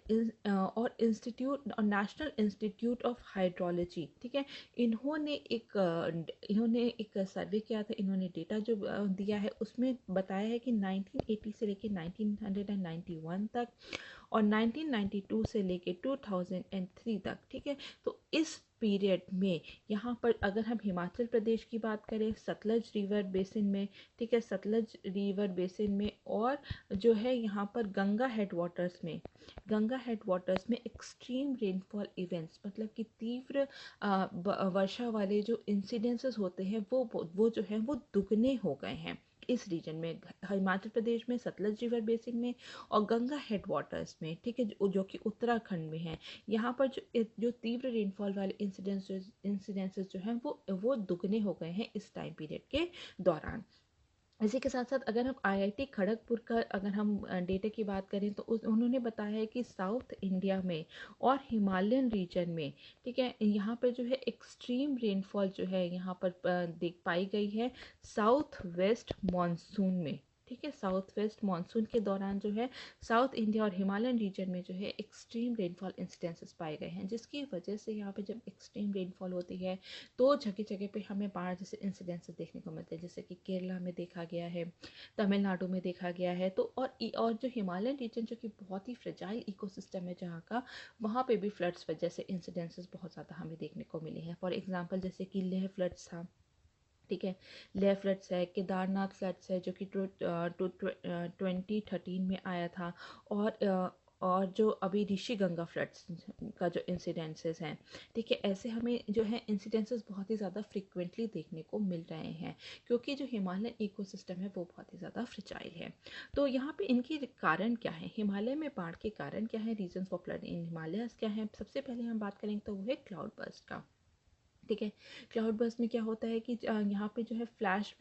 नेशनल इंस्टीट्यूट ऑफ हाइड्रोलॉजी, ठीक है, इन्होंने एक सर्वे किया था, इन्होंने डेटा जो दिया है उसमें बताया है कि 1980 से लेकर 1991 तक और 1992 से लेके 2003 तक, ठीक है, तो इस पीरियड में यहाँ पर अगर हम हिमाचल प्रदेश की बात करें, सतलज रिवर बेसिन में, ठीक है, सतलज रिवर बेसिन में, और जो है यहाँ पर गंगा हेडवाटर्स में एक्सट्रीम रेनफॉल इवेंट्स, मतलब कि तीव्र वर्षा वाले जो इंसिडेंसेस होते हैं वो जो है वो दुगने हो गए हैं। इस रीजन में, हिमाचल प्रदेश में सतलज रिवर बेसिन में और गंगा हेड वाटर्स में, ठीक है, जो कि उत्तराखंड में है। यहाँ पर जो तीव्र रेनफॉल वाले इंसिडेंसेस जो हैं वो दुगने हो गए हैं इस टाइम पीरियड के दौरान। इसी के साथ साथ अगर हम आईआईटी खड़गपुर का अगर हम डेटा की बात करें तो उन्होंने बताया है कि साउथ इंडिया में और हिमालयन रीजन में, ठीक है, यहाँ पर जो है एक्सट्रीम रेनफॉल जो है यहाँ पर देख पाई गई है साउथ वेस्ट मानसून में। ठीक है, साउथ वेस्ट मानसून के दौरान जो है साउथ इंडिया और हिमालयन रीजन में जो है एक्सट्रीम रेनफॉल इंसिडेंसेस पाए गए हैं, जिसकी वजह से यहाँ पे जब एक्सट्रीम रेनफॉल होती है तो जगह जगह पे हमें बाढ़ जैसे इंसिडेंसेस देखने को मिलते हैं, जैसे कि केरला में देखा गया है, तमिलनाडु में देखा गया है। तो और जो हिमालयन रीजन जो कि बहुत ही फ्रेजाइल इकोसिस्टम है जहाँ का, वहाँ पे भी फ्लड्स वजह से इंसिडेंसेस बहुत ज़्यादा हमें देखने को मिले हैं। फॉर एग्जांपल जैसे कि लेह फ्लड्स था, ठीक है, लेह फ्लड्स है, केदारनाथ फ्लड्स है जो कि 2013 में आया था, और जो अभी ऋषि गंगा फ्लड्स का जो इंसिडेंसेस हैं, ठीक है, ऐसे हमें जो है इंसिडेंसेस बहुत ही ज़्यादा फ्रिक्वेंटली देखने को मिल रहे हैं, क्योंकि जो हिमालयन इकोसिस्टम है वो बहुत ही ज़्यादा फ्रिजाइल है। तो यहाँ पे इनके कारण क्या है, हिमालय में बाढ़ के कारण क्या है, reasons for flood in Himalayas क्या है। सबसे पहले हम बात करेंगे तो वो है क्लाउड बर्स्ट का। ठीक है, क्लाउड बर्स्ट में क्या होता है कि यहाँ पे जो है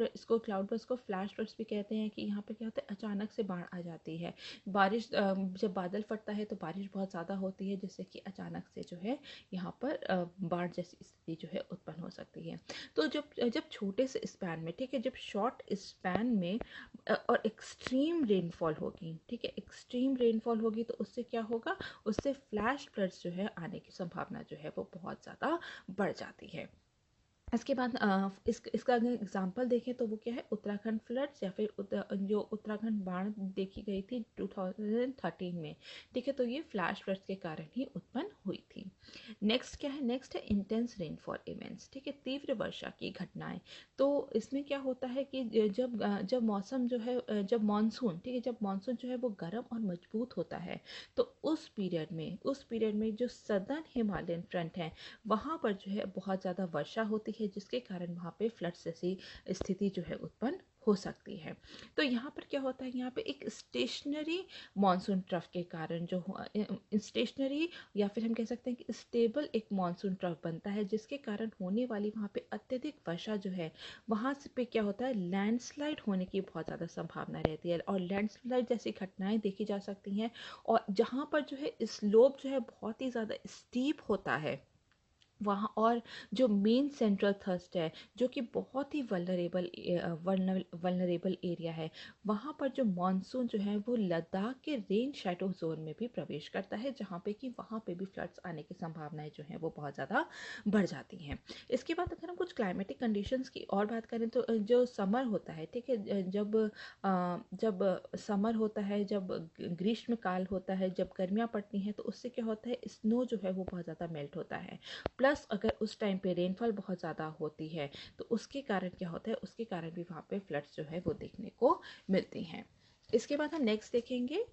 इसको क्लाउड बर्स्ट को फ्लैश बर्स्ट भी कहते हैं, कि यहाँ पे क्या होता है अचानक से बाढ़ आ जाती है, बारिश जब बादल फटता है तो बारिश बहुत ज़्यादा होती है, जिससे कि अचानक से जो है यहाँ पर बाढ़ जैसी स्थिति जो है उत्पन्न हो सकती है। तो जब छोटे से स्पैन में, ठीक है, जब शॉर्ट स्पैन में और एक्सट्रीम रेनफॉल होगी, ठीक है, एक्सट्रीम रेनफॉल होगी तो उससे क्या होगा, उससे फ्लैश फ्लड्स जो है आने की संभावना जो है वो बहुत ज़्यादा बढ़ जाती है। इसके बाद इसका अगर एग्जांपल देखें तो वो क्या है, उत्तराखंड फ्लड्स या फिर जो उत्तराखंड बाढ़ देखी गई थी 2013 में, ठीक है, तो ये फ्लैश फ्लड्स के कारण ही उत्पन्न हुई थी। नेक्स्ट क्या है, नेक्स्ट है इंटेंस रेनफॉल इवेंट्स, ठीक है, तीव्र वर्षा की घटनाएं। तो इसमें क्या होता है कि जब मौसम जो है, जब मानसून, ठीक है, जब मानसून जो है वो गर्म और मजबूत होता है, तो उस पीरियड में जो सदर्न हिमालयन फ्रंट है वहाँ पर जो है बहुत ज़्यादा वर्षा होती है, जिसके कारण वहाँ पे फ्लड्स जैसी स्थिति जो है उत्पन्न हो सकती है। तो यहाँ पर क्या होता है, यहाँ पे एक स्टेशनरी मानसून ट्रफ के कारण जो स्टेशनरी या फिर हम कह सकते हैं कि स्टेबल एक मानसून ट्रफ बनता है, जिसके कारण होने वाली वहाँ पे अत्यधिक वर्षा जो है वहाँ से पे क्या होता है, लैंडस्लाइड होने की बहुत ज़्यादा संभावना रहती है, और लैंडस्लाइड जैसी घटनाएं देखी जा सकती हैं। और जहाँ पर जो है स्लोप जो है बहुत ही ज़्यादा स्टीप होता है वहाँ, और जो मेन सेंट्रल थर्स्ट है जो कि बहुत ही वल्नरेबल एरिया है, वहाँ पर जो मानसून जो है वो लद्दाख के रेन शैडो जोन में भी प्रवेश करता है, जहाँ पे कि वहाँ पे भी फ्लड्स आने की संभावनाएं जो हैं वो बहुत ज़्यादा बढ़ जाती हैं। इसके बाद अगर हम कुछ क्लाइमेटिक कंडीशंस की और बात करें तो जो समर होता है, ठीक है, जब समर होता है, जब ग्रीष्म काल होता है, जब गर्मियाँ पड़ती हैं, तो उससे क्या होता है, स्नो जो है वो बहुत ज़्यादा मेल्ट होता है। प्लस अगर उस टाइम पे रेनफॉल बहुत ज़्यादा होती है तो उसके कारण क्या होता है, उसके कारण भी वहाँ पे फ्लड्स जो है वो देखने को मिलती हैं। इसके बाद हम नेक्स्ट देखेंगे,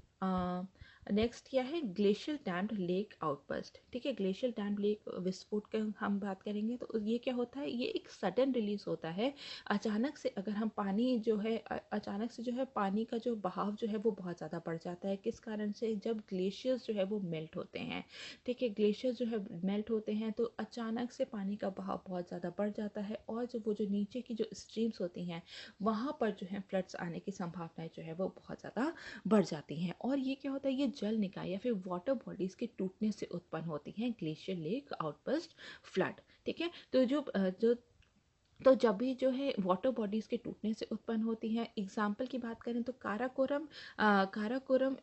नेक्स्ट क्या है, ग्लेशियल डैम्ड लेक आउटबर्स्ट। ठीक है, ग्लेशियल डैम्ड लेक विस्फोट का हम बात करेंगे तो ये क्या होता है, ये एक सडन रिलीज होता है अचानक से। अगर हम पानी जो है अचानक से जो है पानी का जो बहाव जो है वो बहुत ज़्यादा बढ़ जाता है, किस कारण से, जब ग्लेशियर्स जो है वो मेल्ट होते हैं। ठीक है, ग्लेशियर्स जो है मेल्ट होते हैं तो अचानक से पानी का बहाव बहुत ज़्यादा बढ़ जाता है, और जो नीचे की जो स्ट्रीम्स होती हैं वहाँ पर जो है फ्लड्स आने की संभावनाएं जो है वो बहुत ज़्यादा बढ़ जाती हैं। और ये क्या होता है, ये जल निकाय या फिर वाटर बॉडीज़ के टूटने से उत्पन्न होती हैं ग्लेशियर लेक आउटबर्स्ट फ्लड। ठीक है, तो तो जब भी जो है वाटर बॉडीज़ के टूटने से उत्पन्न होती हैं, एग्जाम्पल की बात करें तो काराकोरम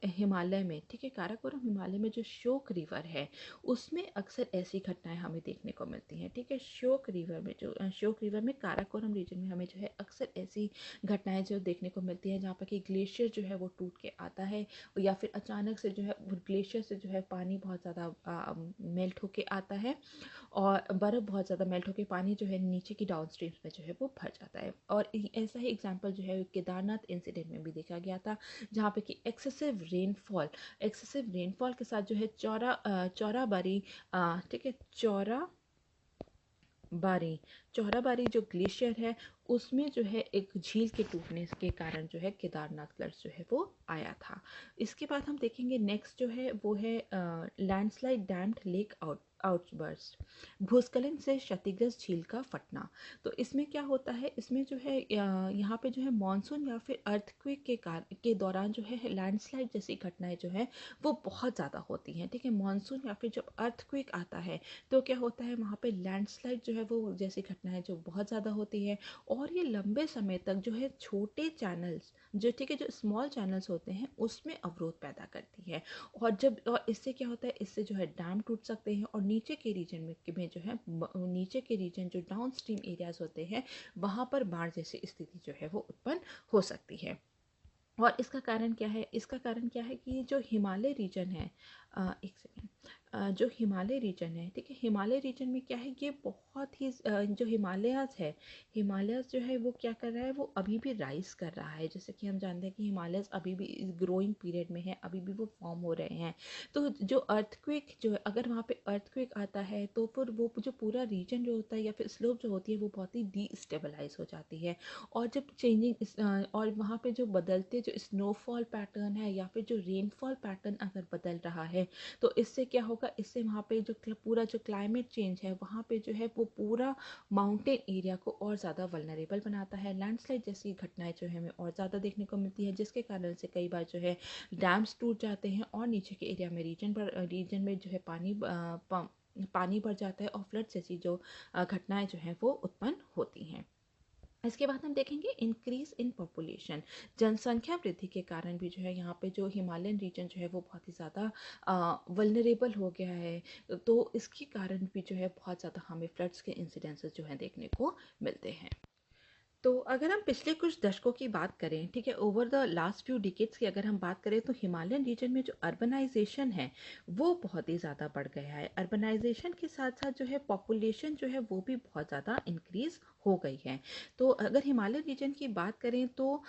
हिमालय में, ठीक है, काराकोरम हिमालय में जो श्योक रिवर है उसमें अक्सर ऐसी घटनाएं हमें देखने को मिलती हैं। ठीक है, श्योक रिवर में काराकोरम रीजन में हमें जो है अक्सर ऐसी घटनाएं जो देखने को मिलती हैं, जहाँ पर कि ग्लेशियर जो है वो टूट के आता है, या फिर अचानक से जो है ग्लेशियर से जो है पानी बहुत ज़्यादा मेल्ट होके आता है, और बर्फ़ बहुत ज़्यादा मेल्ट होकर पानी जो है नीचे की डाउन स्ट्रीम्स में जो है वो भर जाता है। और ऐसा ही एग्जांपल जो है केदारनाथ इंसिडेंट में भी देखा गया था, जहाँ पे कि एक्सेसिव रेनफॉल के साथ जो है चौराबाड़ी, ठीक है, बारी चौरा बारी जो ग्लेशियर है उसमें जो है एक झील के टूटने के कारण जो है केदारनाथ फ्लड्स जो है वो आया था। इसके बाद हम देखेंगे नेक्स्ट जो है वो है लैंडस्लाइड डैम्ड लेक आउटबर्स्ट, भूस्खलन से क्षतिग्रस्त झील का फटना। तो इसमें क्या होता है, इसमें जो है यहाँ पे जो है मॉनसून या फिर अर्थक्वेक के दौरान जो है लैंडस्लाइड जैसी घटनाएं जो है वो बहुत ज़्यादा होती हैं। ठीक है, मॉनसून या फिर जब अर्थक्वेक आता है तो क्या होता है वहाँ पे लैंडस्लाइड जो है वो जैसी घटनाएं जो बहुत ज़्यादा होती है, और ये लंबे समय तक जो है छोटे चैनल्स जो ठीक है जो स्मॉल चैनल्स होते हैं उसमें अवरोध पैदा करती है। और इससे क्या होता है, इससे जो है डैम टूट सकते हैं और नीचे के रीजन में जो है नीचे के रीजन जो डाउन स्ट्रीम एरियाज होते हैं वहाँ पर बाढ़ जैसी स्थिति जो है वो उत्पन्न हो सकती है। और इसका कारण क्या है, इसका कारण क्या है कि ये जो हिमालय रीजन है, एक सेकेंड, जो हिमालय रीजन है, ठीक है, हिमालय रीजन में क्या है, ये बहुत ही जो हिमालयाज है, हिमालयाज जो है वो क्या कर रहा है, वो अभी भी राइज कर रहा है। जैसे कि हम जानते हैं कि हिमालयाज अभी भी इस ग्रोइंग पीरियड में है, अभी भी वो फॉर्म हो रहे हैं। तो जो अर्थक्वेक जो है, अगर वहाँ पे अर्थक्वेक आता है तो फिर वो जो पूरा रीजन जो होता है या फिर स्लोप जो होती है वो बहुत ही डीस्टेबलाइज हो जाती है। और जब और वहाँ पे जो बदलते जो स्नोफॉल पैटर्न है या फिर जो रेनफॉल पैटर्न अगर बदल रहा है तो इससे क्या होगा, इससे वहाँ पे जो पूरा जो क्लाइमेट चेंज है वहाँ पे जो है वो पूरा माउंटेन एरिया को और ज़्यादा वल्नरेबल बनाता है। लैंडस्लाइड जैसी घटनाएं जो है हमें और ज़्यादा देखने को मिलती है, जिसके कारण से कई बार जो है डैम्स टूट जाते हैं और नीचे के एरिया में रीजन में जो है पानी भर जाता है और फ्लड जैसी जो घटनाएं जो हैं वो उत्पन्न होती हैं। इसके बाद हम देखेंगे इंक्रीज इन पॉपुलेशन, जनसंख्या वृद्धि के कारण भी जो है यहाँ पे जो हिमालयन रीजन जो है वो बहुत ही ज़्यादा वल्नरेबल हो गया है। तो इसके कारण भी जो है बहुत ज़्यादा हमें फ्लड्स के इंसिडेंसेस जो है देखने को मिलते हैं। तो अगर हम पिछले कुछ दशकों की बात करें, ठीक है, over the last few decades की अगर हम बात करें तो हिमालयन रीजन में जो अर्बनाइजेशन है वो बहुत ही ज़्यादा बढ़ गया है। अर्बनाइजेशन के साथ साथ जो है पॉपुलेशन जो है वो भी बहुत ज़्यादा इंक्रीज हो गई है। तो अगर हिमालयन रीजन की बात करें तो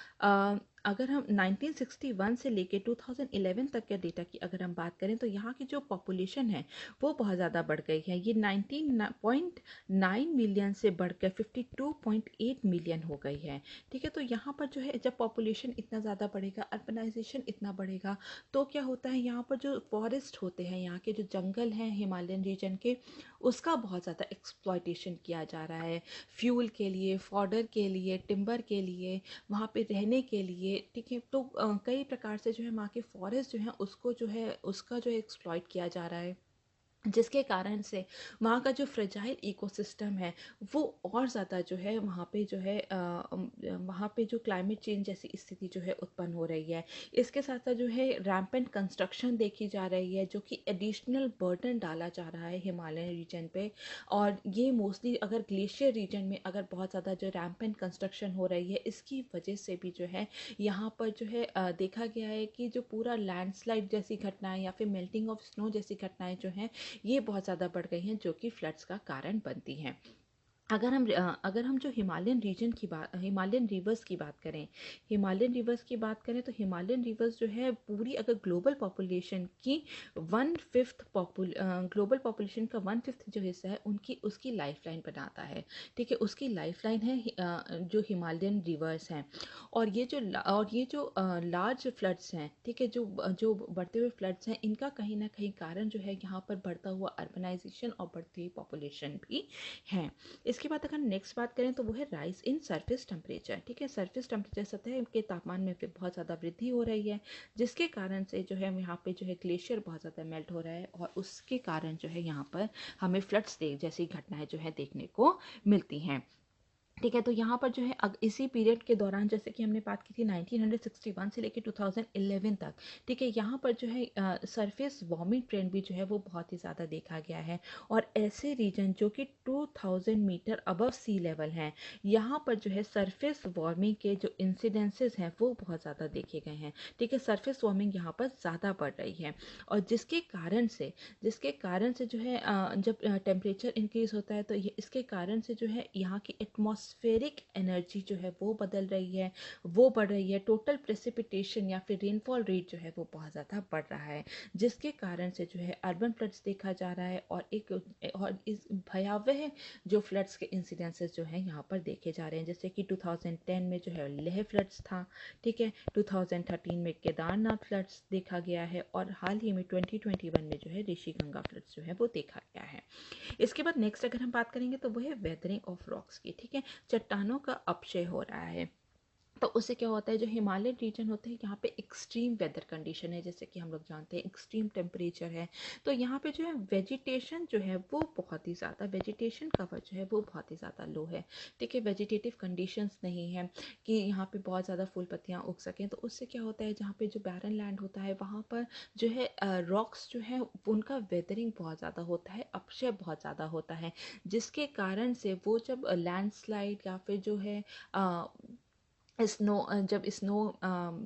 अगर हम 1961 से लेके 2011 तक के डेटा की अगर हम बात करें तो यहाँ की जो पॉपुलेशन है वो बहुत ज़्यादा बढ़ गई है। ये 19.9 मिलियन से बढ़कर 52.8 मिलियन हो गई है। ठीक है, तो यहाँ पर जो है जब पॉपुलेशन इतना ज़्यादा बढ़ेगा, अर्बनाइजेशन इतना बढ़ेगा, तो क्या होता है यहाँ पर जो फॉरेस्ट होते हैं, यहाँ के जो जंगल हैं हिमालयन रीजन के, उसका बहुत ज़्यादा एक्सप्लॉयटेशन किया जा रहा है फ्यूल के लिए, फॉडर के लिए, टिम्बर के लिए, वहाँ पे रहने के लिए। ठीक है, तो कई प्रकार से जो है वहाँ के फॉरेस्ट जो है उसको जो है उसका जो है एक्सप्लॉयट किया जा रहा है, जिसके कारण से वहाँ का जो फ्रेजाइल इकोसिस्टम है वो और ज़्यादा जो है वहाँ पे जो है वहाँ पे जो क्लाइमेट चेंज जैसी स्थिति जो है उत्पन्न हो रही है। इसके साथ साथ जो है रैम्पेंट कंस्ट्रक्शन देखी जा रही है, जो कि एडिशनल बर्डन डाला जा रहा है हिमालयन रीजन पे। और ये मोस्टली अगर ग्लेशियर रीजन में अगर बहुत ज़्यादा जो रैम्पेंट कंस्ट्रक्शन हो रही है इसकी वजह से भी जो है यहाँ पर जो है देखा गया है कि जो पूरा लैंडस्लाइड जैसी घटनाएं या फिर मेल्टिंग ऑफ स्नो जैसी घटनाएं जो हैं ये बहुत ज़्यादा बढ़ गई हैं, जो कि फ्लड्स का कारण बनती हैं। अगर हम जो हिमालयन रिवर्स की बात करें, हिमालयन रिवर्स की बात करें तो हिमालयन रिवर्स जो है पूरी अगर ग्लोबल पॉपुलेशन की 1/5 ग्लोबल पॉपुलेशन का 1/5 जो हिस्सा है उनकी उसकी लाइफलाइन बनाता है। ठीक है, उसकी लाइफलाइन है जो हिमालयन रिवर्स हैं। और ये जो लार्ज फ्लड्स हैं, ठीक है, जो बढ़ते हुए फ्लड्स हैं, इनका कहीं ना कहीं कारण जो है यहाँ पर बढ़ता हुआ अर्बनाइजेशन और बढ़ती हुई पॉपुलेशन भी है। इसके बाद अगर नेक्स्ट बात करें तो वो है राइज इन सरफेस टेम्परेचर। ठीक है, सरफेस टेम्परेचर सतह के तापमान में फिर बहुत ज़्यादा वृद्धि हो रही है, जिसके कारण से जो है यहाँ पे जो है ग्लेशियर बहुत ज़्यादा मेल्ट हो रहा है और उसके कारण जो है यहाँ पर हमें फ्लड्स जैसी घटनाएं जो है देखने को मिलती हैं। ठीक है, तो यहाँ पर जो है इसी पीरियड के दौरान जैसे कि हमने बात की थी 1961 से लेकर 2011 तक, ठीक है, यहाँ पर जो है सरफेस वार्मिंग ट्रेंड भी जो है वो बहुत ही ज़्यादा देखा गया है। और ऐसे रीजन जो कि 2000 मीटर अबव सी लेवल हैं, यहाँ पर जो है सरफेस वार्मिंग के जो इंसिडेंसेस हैं वो बहुत ज़्यादा देखे गए हैं। ठीक है, सरफेस वार्मिंग यहाँ पर ज़्यादा बढ़ रही है और जिसके कारण से जो है जब टेम्परेचर इंक्रीज होता है तो इसके कारण से जो है यहाँ की एटमॉस्फेयर एटमॉस्फेरिक एनर्जी जो है वो बदल रही है, वो बढ़ रही है, टोटल प्रेसिपिटेशन या फिर रेनफॉल रेट जो है वो बहुत ज़्यादा बढ़ रहा है, जिसके कारण से जो है अर्बन फ्लड्स देखा जा रहा है और इस भयावह जो फ्लड्स के इंसिडेंसेस जो है यहाँ पर देखे जा रहे हैं। जैसे कि 2010 में जो है लेह फ्लड्स था, ठीक है, 2013 में केदारनाथ फ्लड्स देखा गया है और हाल ही में 2021 में जो है ऋषिगंगा फ्लड्स जो है वो देखा गया है। इसके बाद नेक्स्ट अगर हम बात करेंगे तो वो है वेदरिंग ऑफ रॉक्स की, ठीक है, चट्टानों का अपक्षय हो रहा है। तो उससे क्या होता है, जो हिमालयन रीजन होते हैं यहाँ पे एक्सट्रीम वेदर कंडीशन है, जैसे कि हम लोग जानते हैं एक्सट्रीम टेम्परेचर है, तो यहाँ पे जो है वेजिटेशन जो है वो बहुत ही ज़्यादा, वेजिटेशन कवर जो है वो बहुत ही ज़्यादा लो है, ठीक है, वेजिटेटिव कंडीशंस नहीं है कि यहाँ पे बहुत ज़्यादा फूल पत्तियाँ उग सकें। तो उससे क्या होता है, जहाँ पे जो बैरन लैंड होता है वहाँ पर जो है रॉक्स जो है उनका वेदरिंग बहुत ज़्यादा होता है, अपक्षय बहुत ज़्यादा होता है, जिसके कारण से वो जब लैंडस्लाइड या फिर जो है जब स्नो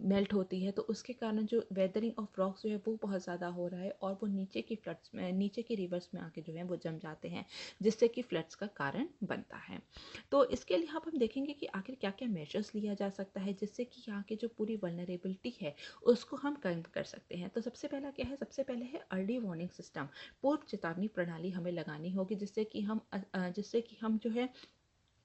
मेल्ट होती है तो उसके कारण जो वेदरिंग ऑफ रॉक्स जो है वो बहुत ज़्यादा हो रहा है और वो नीचे की फ्लड्स में, नीचे की रिवर्स में आके जो है वो जम जाते हैं, जिससे कि फ्लड्स का कारण बनता है। तो इसके लिए हम देखेंगे कि आखिर क्या क्या मेजर्स लिया जा सकता है जिससे कि यहाँ की जो पूरी वल्नरेबिलिटी है उसको हम कम कर सकते हैं। तो सबसे पहला क्या है, सबसे पहले है अर्ली वार्निंग सिस्टम, पूर्व चेतावनी प्रणाली हमें लगानी होगी, जिससे कि हम जो है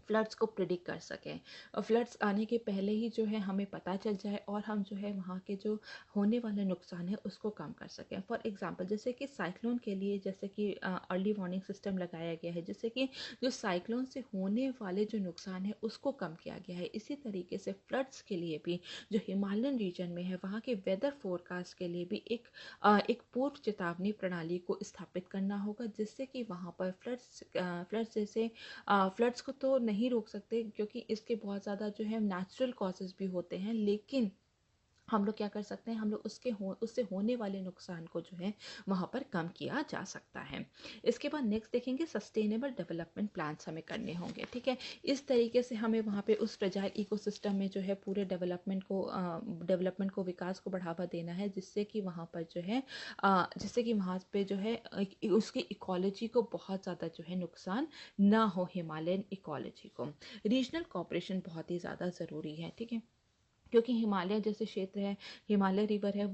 फ्लड्स को प्रिडिक्ट कर सकें और फ्लड्स आने के पहले ही जो है हमें पता चल जाए और हम जो है वहाँ के जो होने वाले नुकसान है उसको कम कर सकें। फॉर एग्जांपल जैसे कि साइक्लोन के लिए जैसे कि अर्ली वार्निंग सिस्टम लगाया गया है, जिससे कि जो साइक्लोन से होने वाले जो नुकसान है उसको कम किया गया है। इसी तरीके से फ्लड्स के लिए भी जो हिमालयन रीजन में है वहाँ के वेदर फोरकास्ट के लिए भी एक पूर्व चेतावनी प्रणाली को स्थापित करना होगा, जिससे कि वहाँ पर फ्लड्स को तो नहीं रोक सकते क्योंकि इसके बहुत ज़्यादा जो है नेचुरल कॉजेज़ भी होते हैं, लेकिन हम लोग क्या कर सकते हैं, हम लोग उससे होने वाले नुकसान को जो है वहाँ पर कम किया जा सकता है। इसके बाद नेक्स्ट देखेंगे सस्टेनेबल डेवलपमेंट प्लान्स हमें करने होंगे, ठीक है, इस तरीके से हमें वहाँ पे उस फ्रेजाइल इकोसिस्टम में जो है पूरे डेवलपमेंट को विकास को बढ़ावा देना है, जिससे कि वहाँ पर जो है जो है उसकी इकोलॉजी को बहुत ज़्यादा जो है नुकसान ना हो, हिमालयन इकोलॉजी को। रीजनल कोऑपरेशन बहुत ही ज़्यादा ज़रूरी है, ठीक है, क्योंकि हिमालय जैसे क्षेत्र है, हिमालय रिवर है,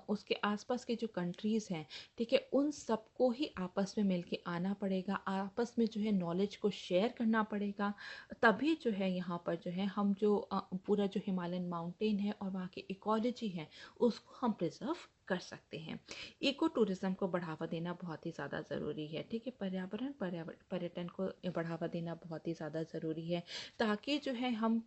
उसके आसपास के जो कंट्रीज़ हैं, ठीक है, उन सबको ही आपस में मिलके आना पड़ेगा, आपस में जो है नॉलेज को शेयर करना पड़ेगा, तभी जो है यहाँ पर जो है हम जो पूरा जो हिमालयन माउंटेन है और वहाँ की इकोलॉजी है उसको हम प्रिजर्व कर सकते हैं। इको टूरिज्म को बढ़ावा देना बहुत ही ज़्यादा ज़रूरी है, ठीक है, पर्यटन को बढ़ावा देना बहुत ही ज़्यादा ज़रूरी है, ताकि जो है हम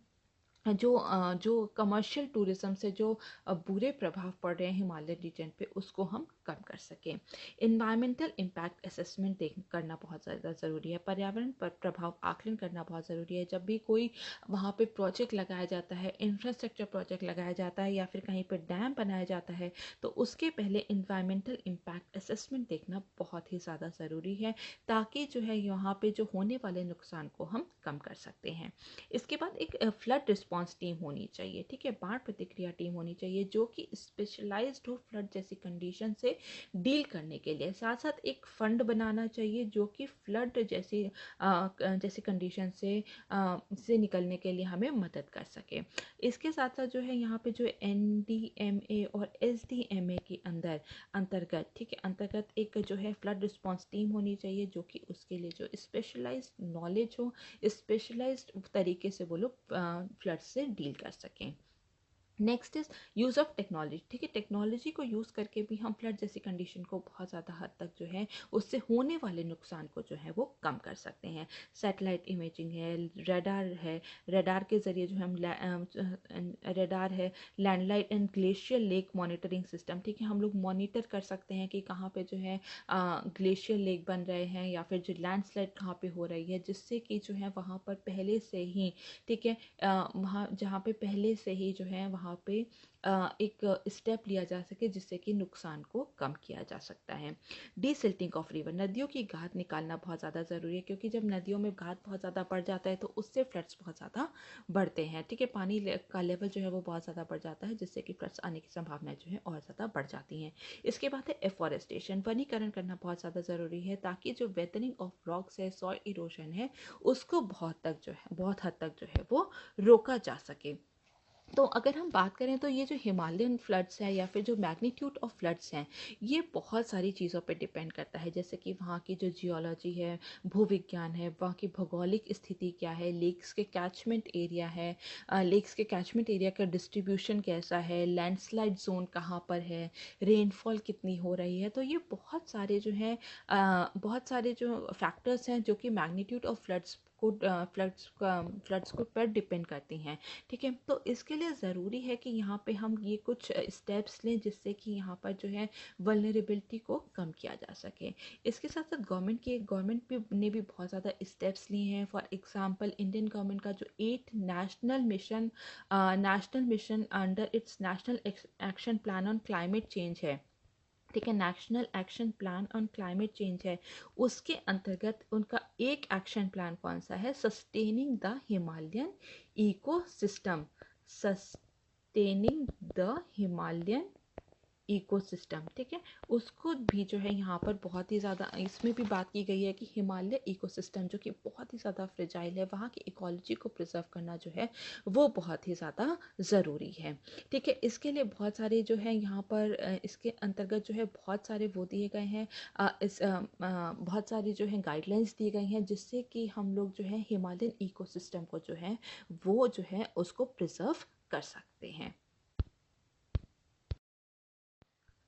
जो कमर्शियल टूरिज्म से जो बुरे प्रभाव पड़ रहे हैं हिमालय रीजन पे उसको हम कम कर सकें। इन्वायरमेंटल इम्पैक्ट असेसमेंट करना बहुत ज़्यादा ज़रूरी है, पर्यावरण पर प्रभाव आकलन करना बहुत ज़रूरी है। जब भी कोई वहाँ पे प्रोजेक्ट लगाया जाता है, इंफ्रास्ट्रक्चर प्रोजेक्ट लगाया जाता है या फिर कहीं पर डैम बनाया जाता है, तो उसके पहले इन्वायरमेंटल इम्पैक्ट असेसमेंट देखना बहुत ही ज़्यादा ज़रूरी है, ताकि जो है यहाँ पे जो होने वाले नुकसान को हम कम कर सकते हैं। इसके बाद एक फ्लड रिस्पांस टीम होनी चाहिए, ठीक है, बाढ़ प्रतिक्रिया टीम होनी चाहिए जो कि स्पेशलाइज्ड हो फ्लड जैसी कंडीशन से डील करने के लिए। साथ साथ एक फंड बनाना चाहिए जो कि फ्लड जैसी कंडीशन से निकलने के लिए हमें मदद कर सके। इसके साथ साथ जो है यहाँ पे जो NDMA और SDMA के अंतर्गत, ठीक है, अंतर्गत एक जो है फ्लड रिस्पांस टीम होनी चाहिए जो कि उसके लिए जो स्पेशलाइज्ड नॉलेज हो, स्पेशलाइज्ड तरीके से वो लोग फ्लड से डील कर सकें। Next is use of technology, ठीक है, टेक्नोलॉजी को यूज़ करके भी हम फ्लड जैसी कंडीशन को बहुत ज़्यादा हद तक जो है उससे होने वाले नुकसान को जो है वो कम कर सकते हैं। सैटेलाइट इमेजिंग है, रेडार के ज़रिए जो हम रेडार है, landslide and glacier lake monitoring system, ठीक है, हम लोग मॉनिटर कर सकते हैं कि कहाँ पे जो है ग्लेशियर लेक बन रहे हैं या फिर जो लैंडस्लाइड कहाँ पे हो रही है, जिससे कि जो है वहाँ पर पहले से ही, ठीक है, वहाँ जहाँ पे पहले से ही जो है वहाँ वहाँ पे एक स्टेप लिया जा सके जिससे कि नुकसान को कम किया जा सकता है। डीसिल्टिंग ऑफ रिवर, नदियों की गाद निकालना बहुत ज़्यादा ज़रूरी है, क्योंकि जब नदियों में गाद बहुत ज़्यादा बढ़ जाता है तो उससे फ्लड्स बहुत ज़्यादा बढ़ते हैं। ठीक है, पानी का लेवल जो है वो बहुत ज़्यादा बढ़ जाता है, जिससे कि फ्लड्स आने की संभावनाएं जो है और ज़्यादा बढ़ जाती हैं। इसके बाद है एफॉरेस्टेशन, वनीकरण करना बहुत ज़्यादा ज़रूरी है, ताकि जो वेदरिंग ऑफ रॉक्स है, सॉइल इरोजन है, उसको बहुत हद तक जो है वो रोका जा सके। तो अगर हम बात करें तो ये जो हिमालयन फ्लड्स हैं या फिर जो मैग्नीट्यूड ऑफ फ्लड्स हैं, ये बहुत सारी चीज़ों पे डिपेंड करता है, जैसे कि वहाँ की जो जियोलॉजी है, भूविज्ञान है, वहाँ की भौगोलिक स्थिति क्या है, लेक्स के कैचमेंट एरिया है, लेक्स के कैचमेंट एरिया का डिस्ट्रीब्यूशन कैसा है, लैंडस्लाइड जोन कहाँ पर है, रेनफॉल कितनी हो रही है। तो ये बहुत सारे जो फैक्टर्स हैं जो कि मैग्नीट्यूड ऑफ फ्लड्स को पर डिपेंड करती हैं। ठीक है, तो इसके लिए ज़रूरी है कि यहाँ पे हम ये कुछ स्टेप्स लें जिससे कि यहाँ पर जो है वल्नरेबिलिटी को कम किया जा सके। इसके साथ साथ गवर्नमेंट भी ने भी बहुत ज़्यादा स्टेप्स लिए हैं। फॉर एग्जांपल, इंडियन गवर्नमेंट का जो 8 national mission under its national action plan on climate change है। ठीक है, national action plan on climate change है, उसके अंतर्गत उनका एक एक्शन प्लान कौन सा है, sustaining the Himalayan ecosystem, sustaining the Himalayan ecosystem. ठीक है, उसको भी जो है यहाँ पर बहुत ही ज़्यादा इसमें भी बात की गई है कि हिमालय इकोसिस्टम जो कि बहुत ही ज़्यादा फ्रेजाइल है, वहाँ की इकोलॉजी को प्रिजर्व करना जो है वो बहुत ही ज़्यादा ज़रूरी है। ठीक है, इसके लिए बहुत सारे जो है यहाँ पर इसके अंतर्गत जो है बहुत सारे वो दिए गए हैं, बहुत सारी जो है गाइडलाइंस दी गई हैं, जिससे कि हम लोग जो है हिमालयन इकोसिस्टम को जो है वो जो है उसको प्रिजर्व कर सकते हैं।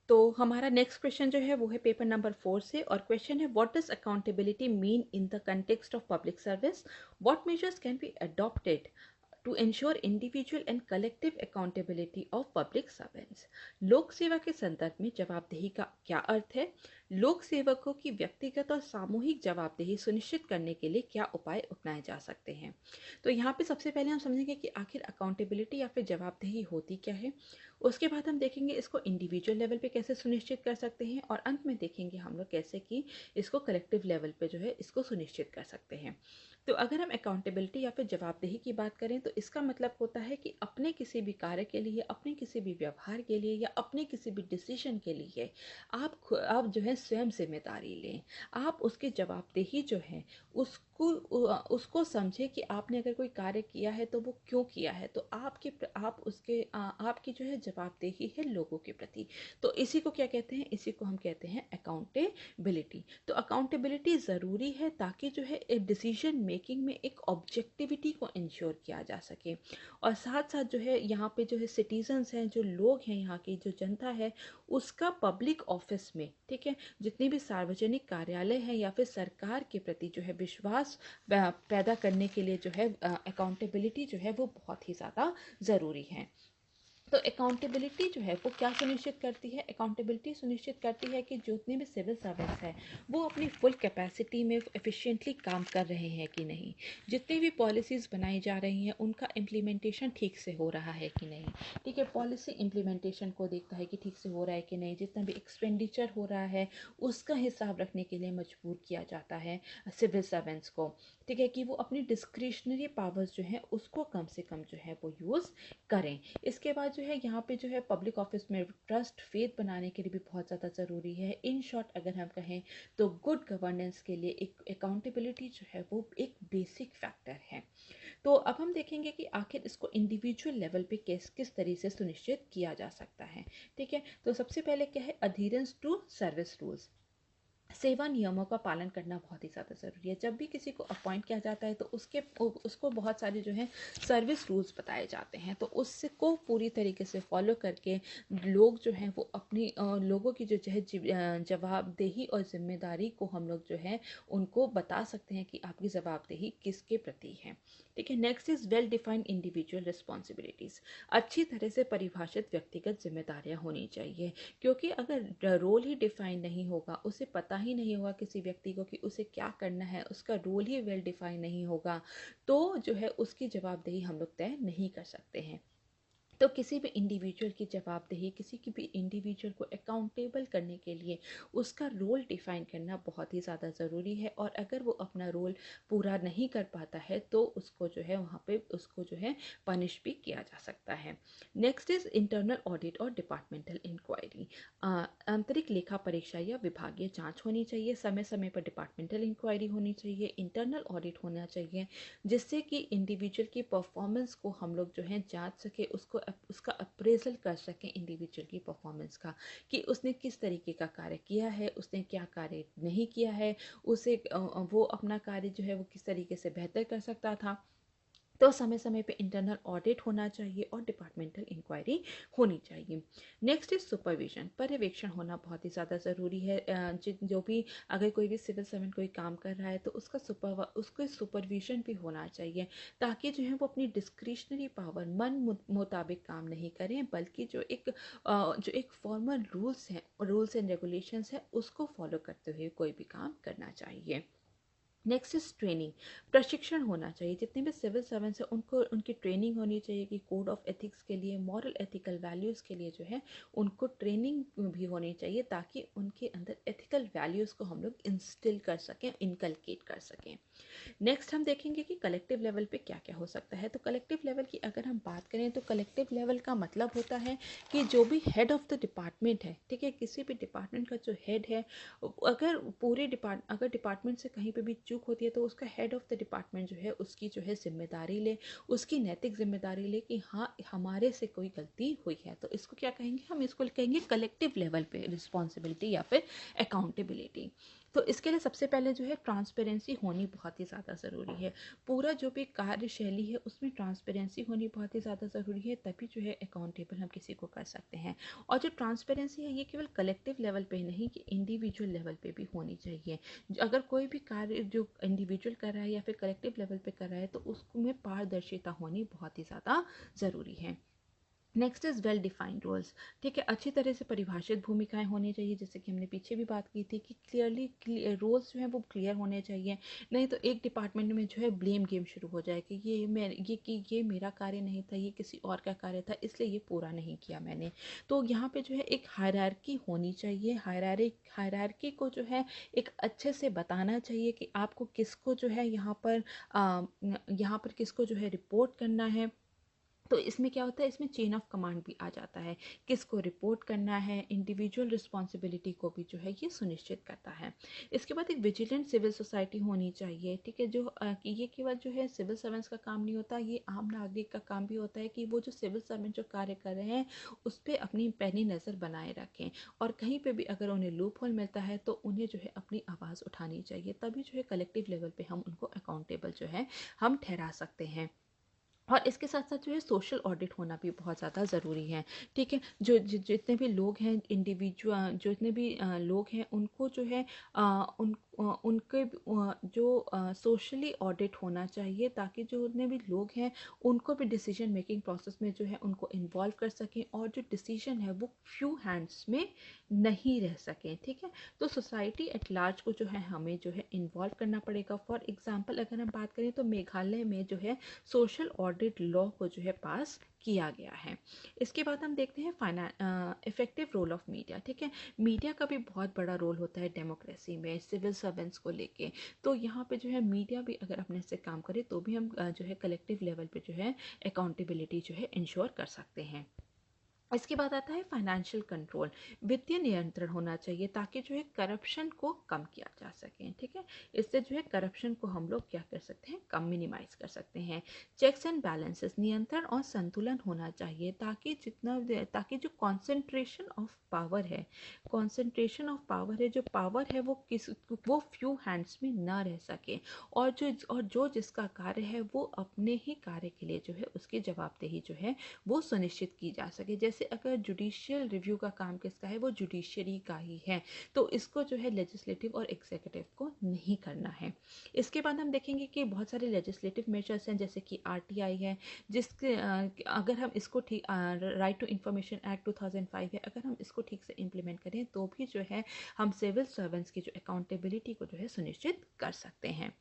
तो हमारा नेक्स्ट क्वेश्चन जो है वो है पेपर नंबर 4 से, और क्वेश्चन है what does accountability mean in the context of public service, what measures can be adopted to ensure individual and collective accountability of public servants. लोक सेवा के संदर्भ में जवाबदेही का क्या अर्थ है, लोक सेवकों की व्यक्तिगत और सामूहिक जवाबदेही सुनिश्चित करने के लिए क्या उपाय अपनाए जा सकते हैं। तो यहाँ पे सबसे पहले हम समझेंगे कि आखिर अकाउंटेबिलिटी या फिर जवाबदेही होती क्या है। उसके बाद हम देखेंगे इसको इंडिविजुअल लेवल पे कैसे सुनिश्चित कर सकते हैं, और अंत में देखेंगे हम लोग कैसे कि इसको कलेक्टिव लेवल पे जो है इसको सुनिश्चित कर सकते हैं। तो अगर हम अकाउंटेबिलिटी या फिर जवाबदेही की बात करें तो इसका मतलब होता है कि अपने किसी भी कार्य के लिए, अपने किसी भी व्यवहार के लिए या अपने किसी भी डिसीजन के लिए आप जो है स्वयं जिम्मेदारी लें। आप उसकी जवाबदेही जो है उसको समझे कि आपने अगर कोई कार्य किया है तो वो क्यों किया है, तो आपकी जो है जवाबदेही है लोगों के प्रति। तो इसी को क्या कहते हैं, इसी को हम कहते हैं अकाउंटेबिलिटी। तो अकाउंटेबिलिटी ज़रूरी है ताकि जो है डिसीजन मेकिंग में एक ऑब्जेक्टिविटी को इंश्योर किया जा सके, और साथ साथ जो है यहाँ पे जो है सिटीजन्स हैं, जो लोग हैं, यहाँ की जो जनता है, उसका पब्लिक ऑफिस में, ठीक है, जितने भी सार्वजनिक कार्यालय हैं या फिर सरकार के प्रति जो है विश्वास पैदा करने के लिए जो है अकाउंटेबिलिटी जो है वो बहुत ही ज़्यादा ज़रूरी है। तो अकाउंटेबिलिटी जो है वो क्या सुनिश्चित करती है, अकाउंटेबिलिटी सुनिश्चित करती है कि जितने भी सिविल सर्वेंट्स हैं वो अपनी फुल कैपेसिटी में एफिशिएंटली काम कर रहे हैं कि नहीं, जितनी भी पॉलिसीज़ बनाई जा रही हैं उनका इम्प्लीमेंटेशन ठीक से हो रहा है कि नहीं। ठीक है, पॉलिसी इम्प्लीमेंटेशन को देखता है कि ठीक से हो रहा है कि नहीं, जितना भी एक्सपेंडिचर हो रहा है उसका हिसाब रखने के लिए मजबूर किया जाता है सिविल सर्वेंट्स को। ठीक है, कि वो अपनी डिस्क्रिशनरी पावर्स जो है उसको कम से कम जो है वो यूज़ करें। इसके बाद जो है यहाँ पे जो है पब्लिक ऑफिस में ट्रस्ट फेथ बनाने के लिए भी बहुत ज़्यादा ज़रूरी है। इन शॉर्ट अगर हम कहें तो गुड गवर्नेंस के लिए एक अकाउंटेबिलिटी जो है वो एक बेसिक फैक्टर है। तो अब हम देखेंगे कि आखिर इसको इंडिविजुअल लेवल पे किस तरह से सुनिश्चित किया जा सकता है। ठीक है, तो सबसे पहले क्या है, अधीरेंस टू सर्विस रूल्स, सेवा नियमों का पालन करना बहुत ही ज़्यादा ज़रूरी है। जब भी किसी को अपॉइंट किया जाता है तो उसको बहुत सारे जो है सर्विस रूल्स बताए जाते हैं, तो उसको पूरी तरीके से फॉलो करके लोग जो हैं वो अपनी लोगों की जो है जवाबदेही और जिम्मेदारी को हम लोग जो है उनको बता सकते हैं कि आपकी जवाबदेही किसके प्रति है। ठीक है, next is well defined individual responsibilities, अच्छी तरह से परिभाषित व्यक्तिगत जिम्मेदारियाँ होनी चाहिए, क्योंकि अगर रोल ही डिफाइन नहीं होगा, उसे पता ही नहीं होगा किसी व्यक्ति को कि उसे क्या करना है, उसका रोल ही वेल डिफाइन नहीं होगा, तो जो है उसकी जवाबदेही हम लोग तय नहीं कर सकते हैं। तो किसी भी इंडिविजुअल की जवाबदेही, किसी की भी इंडिविजुअल को अकाउंटेबल करने के लिए उसका रोल डिफाइन करना बहुत ही ज़्यादा ज़रूरी है, और अगर वो अपना रोल पूरा नहीं कर पाता है तो उसको जो है वहाँ पे उसको जो है पनिश भी किया जा सकता है। नेक्स्ट इज इंटरनल ऑडिट और डिपार्टमेंटल इंक्वायरी। आंतरिक लेखा परीक्षा या विभागीय जांच होनी चाहिए, समय समय पर डिपार्टमेंटल इंक्वायरी होनी चाहिए, इंटरनल ऑडिट होना चाहिए, जिससे कि इंडिविजुअल की परफॉर्मेंस को हम लोग जो है जांच सके, उसका अप्रेजल कर सकें इंडिविजुअल की परफॉर्मेंस का, कि उसने किस तरीके का कार्य किया है, उसने क्या कार्य नहीं किया है, वो अपना कार्य जो है वो किस तरीके से बेहतर कर सकता था। तो समय समय पे इंटरनल ऑडिट होना चाहिए और डिपार्टमेंटल इंक्वायरी होनी चाहिए। नेक्स्ट इज सुपरविजन, पर्यवेक्षण होना बहुत ही ज़्यादा ज़रूरी है। जो भी अगर कोई भी सिविल सर्वेंट कोई काम कर रहा है तो उसको सुपरविजन भी होना चाहिए, ताकि जो है वो अपनी डिस्क्रिशनरी पावर मन मुताबिक काम नहीं करें, बल्कि जो एक फॉर्मल रूल्स एंड रेगुलेशंस है उसको फॉलो करते हुए कोई भी काम करना चाहिए। नेक्स्ट इज ट्रेनिंग, प्रशिक्षण होना चाहिए। जितने भी सिविल सर्वेंट्स हैं उनको उनकी ट्रेनिंग होनी चाहिए कि कोड ऑफ एथिक्स के लिए, मॉरल एथिकल वैल्यूज़ के लिए जो है उनको ट्रेनिंग भी होनी चाहिए, ताकि उनके अंदर एथिकल वैल्यूज़ को हम लोग इंस्टिल कर सकें, इनकलकेट कर सकें। नेक्स्ट हम देखेंगे कि कलेक्टिव लेवल पे क्या क्या हो सकता है। तो कलेक्टिव लेवल की अगर हम बात करें तो कलेक्टिव लेवल का मतलब होता है कि जो भी हेड ऑफ द डिपार्टमेंट है, ठीक है, किसी भी डिपार्टमेंट का जो हेड है, अगर डिपार्टमेंट से कहीं पे भी चूक होती है तो उसका हेड ऑफ द डिपार्टमेंट जो है उसकी जो है जिम्मेदारी ले, उसकी नैतिक जिम्मेदारी ले कि हाँ हमारे से कोई गलती हुई है। तो इसको क्या कहेंगे, हम इसको कहेंगे कलेक्टिव लेवल पे रिस्पॉन्सिबिलिटी या फिर अकाउंटेबिलिटी। तो इसके लिए सबसे पहले जो है ट्रांसपेरेंसी होनी बहुत ही ज़्यादा ज़रूरी है। पूरा जो भी कार्यशैली है उसमें ट्रांसपेरेंसी होनी बहुत ही ज़्यादा ज़रूरी है, तभी जो है अकाउंटेबल हम किसी को कर सकते हैं। और जो ट्रांसपेरेंसी है ये केवल कलेक्टिव लेवल पे नहीं कि इंडिविजुअल लेवल पे भी होनी चाहिए। अगर कोई भी कार्य जो इंडिविजुअल कर रहा है या फिर कलेक्टिव लेवल पे कर रहा है तो उसमें पारदर्शिता होनी बहुत ही ज़्यादा ज़रूरी है। Next is well defined roles, ठीक है, अच्छी तरह से परिभाषित भूमिकाएं होनी चाहिए, जैसे कि हमने पीछे भी बात की थी कि क्लियरली रोल्स जो हैं वो क्लियर होने चाहिए। नहीं तो एक डिपार्टमेंट में जो है ब्लेम गेम शुरू हो जाए कि ये मेरा कार्य नहीं था, ये किसी और का कार्य था, इसलिए ये पूरा नहीं किया मैंने। तो यहाँ पे जो है एक हायरार्की होनी चाहिए। हायरार्की को जो है एक अच्छे से बताना चाहिए कि आपको किसको जो है यहाँ पर किसको जो है रिपोर्ट करना है। तो इसमें क्या होता है, इसमें चेन ऑफ कमांड भी आ जाता है, किसको रिपोर्ट करना है, इंडिविजुअल रिस्पॉन्सिबिलिटी को भी जो है ये सुनिश्चित करता है। इसके बाद एक विजिलेंट सिविल सोसाइटी होनी चाहिए, ठीक है, कि ये केवल जो है सिविल सर्वेंट्स का काम नहीं होता, ये आम नागरिक का काम भी होता है कि वो जो सिविल सर्वेंट जो कार्य कर रहे हैं उस पर अपनी पैनी नज़र बनाए रखें, और कहीं पे भी अगर उन्हें लूप होल मिलता है तो उन्हें जो है अपनी आवाज़ उठानी चाहिए, तभी जो है कलेक्टिव लेवल पे हम उनको अकाउंटेबल जो है हम ठहरा सकते हैं। और इसके साथ साथ जो है सोशल ऑडिट होना भी बहुत ज़्यादा ज़रूरी है, ठीक है। जितने भी लोग हैं इंडिविजुअल, जितने भी लोग हैं उनको जो है उनके जो सोशली ऑडिट होना चाहिए, ताकि जो जितने भी लोग हैं उनको भी डिसीजन मेकिंग प्रोसेस में जो है उनको इन्वॉल्व कर सकें, और जो डिसीजन है वो फ्यू हैंड्स में नहीं रह सकें, ठीक है। तो सोसाइटी एट लार्ज को जो है हमें जो है इन्वॉल्व करना पड़ेगा। फॉर एग्जांपल अगर हम बात करें तो मेघालय में जो है सोशल ऑडिट लॉ को जो है पास किया गया है। इसके बाद हम देखते हैं इफेक्टिव रोल ऑफ मीडिया, ठीक है। मीडिया का भी बहुत बड़ा रोल होता है डेमोक्रेसी में सिविल सर्वेंट्स को लेके। तो यहाँ पे जो है मीडिया भी अगर अपने से काम करे तो भी हम जो है कलेक्टिव लेवल पे जो है अकाउंटेबिलिटी जो है इंश्योर कर सकते हैं। इसके बाद आता है फाइनेंशियल कंट्रोल, वित्तीय नियंत्रण होना चाहिए, ताकि जो है करप्शन को कम किया जा सके, ठीक है। इससे जो है करप्शन को हम लोग क्या कर सकते हैं, कम मिनिमाइज कर सकते हैं। चेक्स एंड बैलेंसेस, नियंत्रण और संतुलन होना चाहिए, ताकि जो कॉन्सेंट्रेशन ऑफ पावर है, जो पावर है वो फ्यू हैंड्स में ना रह सके, और जो जिसका कार्य है वो अपने ही कार्य के लिए जो है उसकी जवाबदेही जो है वो सुनिश्चित की जा सके। जैसे अगर जुडिशियल रिव्यू का काम किसका है, वो जुडिशरी का ही है, तो इसको जो है लेजिस्लेटिव और एग्जीक्यूटिव को नहीं करना है। इसके बाद हम देखेंगे कि बहुत सारे लेजिस्लेटिव मेजर्स हैं, जैसे कि आरटीआई है, जिसके अगर हम इसको ठीक राइट टू इंफॉर्मेशन एक्ट 2005 है, अगर हम इसको ठीक से इम्प्लीमेंट करें तो भी जो है हम सिविल सर्वेंट्स की जो अकाउंटेबिलिटी को जो है सुनिश्चित कर सकते हैं।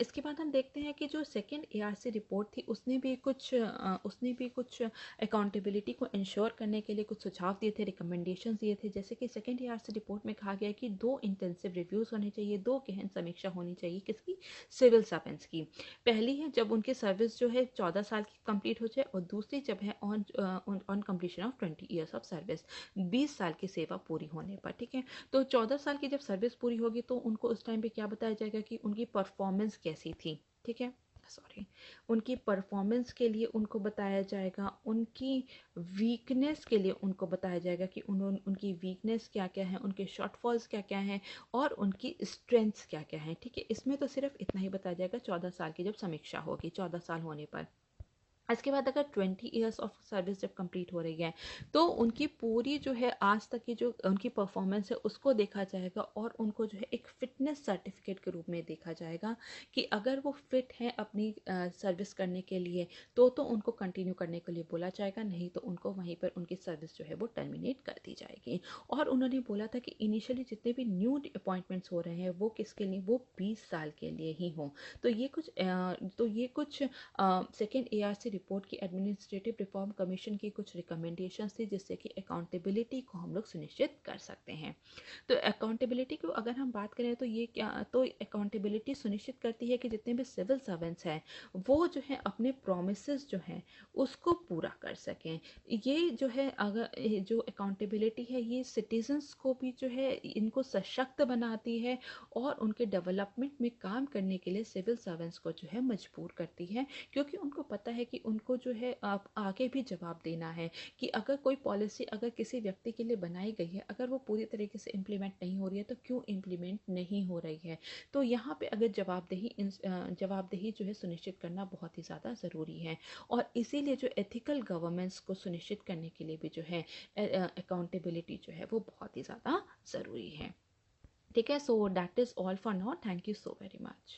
इसके बाद हम देखते हैं कि जो सेकंड एआरसी रिपोर्ट थी उसने भी कुछ अकाउंटेबिलिटी को इंश्योर करने के लिए कुछ सुझाव दिए थे, रिकमेंडेशंस दिए थे। जैसे कि सेकंड एआरसी रिपोर्ट में कहा गया कि 2 इंटेंसिव रिव्यूज़ होने चाहिए, 2 गहन समीक्षा होनी चाहिए। किसकी? सिविल सर्वेंट्स की। पहली है जब उनकी सर्विस जो है 14 साल की कंप्लीट हो जाए, और दूसरी जब है on completion of 20 years of service, 20 साल की सेवा पूरी होने पर। ठीक है, तो 14 साल की जब सर्विस पूरी होगी तो उनको उस टाइम पे क्या बताया जाएगा कि उनकी परफॉर्मेंस कैसी थी। ठीक है, सॉरी, उनकी परफॉर्मेंस के लिए उनको बताया जाएगा, उनकी वीकनेस के लिए उनको बताया जाएगा कि उनकी वीकनेस क्या क्या है, उनके शॉर्टफॉल्स क्या क्या हैं, और उनकी स्ट्रेंथ्स क्या क्या हैं। ठीक है, इसमें तो सिर्फ इतना ही बताया जाएगा 14 साल की जब समीक्षा होगी, 14 साल होने पर। इसके बाद अगर 20 ईयर्स ऑफ सर्विस जब कंप्लीट हो रही है तो उनकी पूरी जो है आज तक की जो उनकी परफॉर्मेंस है उसको देखा जाएगा, और उनको जो है एक फिटनेस सर्टिफिकेट के रूप में देखा जाएगा कि अगर वो फिट हैं अपनी सर्विस करने के लिए तो उनको कंटिन्यू करने के लिए बोला जाएगा, नहीं तो उनको वहीं पर उनकी सर्विस जो है वो टर्मिनेट कर दी जाएगी। और उन्होंने बोला था कि इनिशियली जितने भी न्यू अपॉइंटमेंट्स हो रहे हैं वो किसके लिए, वो 20 साल के लिए ही हों। तो ये कुछ सेकेंड एआरसी रिपोर्ट की एडमिनिस्ट्रेटिव रिफॉर्म कमीशन की कुछ रिकमेंडेशंस थी, जिससे कि अकाउंटेबिलिटी को हम लोग सुनिश्चित कर सकते हैं। तो अकाउंटेबिलिटी को अगर हम बात करें तो ये क्या, तो अकाउंटेबिलिटी सुनिश्चित करती है कि जितने भी सिविल सर्वेंट्स हैं वो जो है अपने प्रोमिसेस जो हैं उसको पूरा कर सकें। ये जो है अगर जो अकाउंटेबिलिटी है ये सिटीजन्स को भी जो है इनको सशक्त बनाती है, और उनके डेवलपमेंट में काम करने के लिए सिविल सर्वेंट्स को जो है मजबूर करती है, क्योंकि उनको पता है कि उनको जो है आगे भी जवाब देना है कि अगर कोई पॉलिसी अगर किसी व्यक्ति के लिए बनाई गई है, अगर वो पूरी तरीके से इम्प्लीमेंट नहीं हो रही है तो क्यों इम्प्लीमेंट नहीं हो रही है। तो यहाँ पे अगर जवाबदेही जो है सुनिश्चित करना बहुत ही ज़्यादा ज़रूरी है, और इसीलिए जो एथिकल गवर्नेंस को सुनिश्चित करने के लिए भी जो है अकाउंटेबिलिटी जो है वो बहुत ही ज़्यादा ज़रूरी है। ठीक है, so that is all for now, thank you so very much.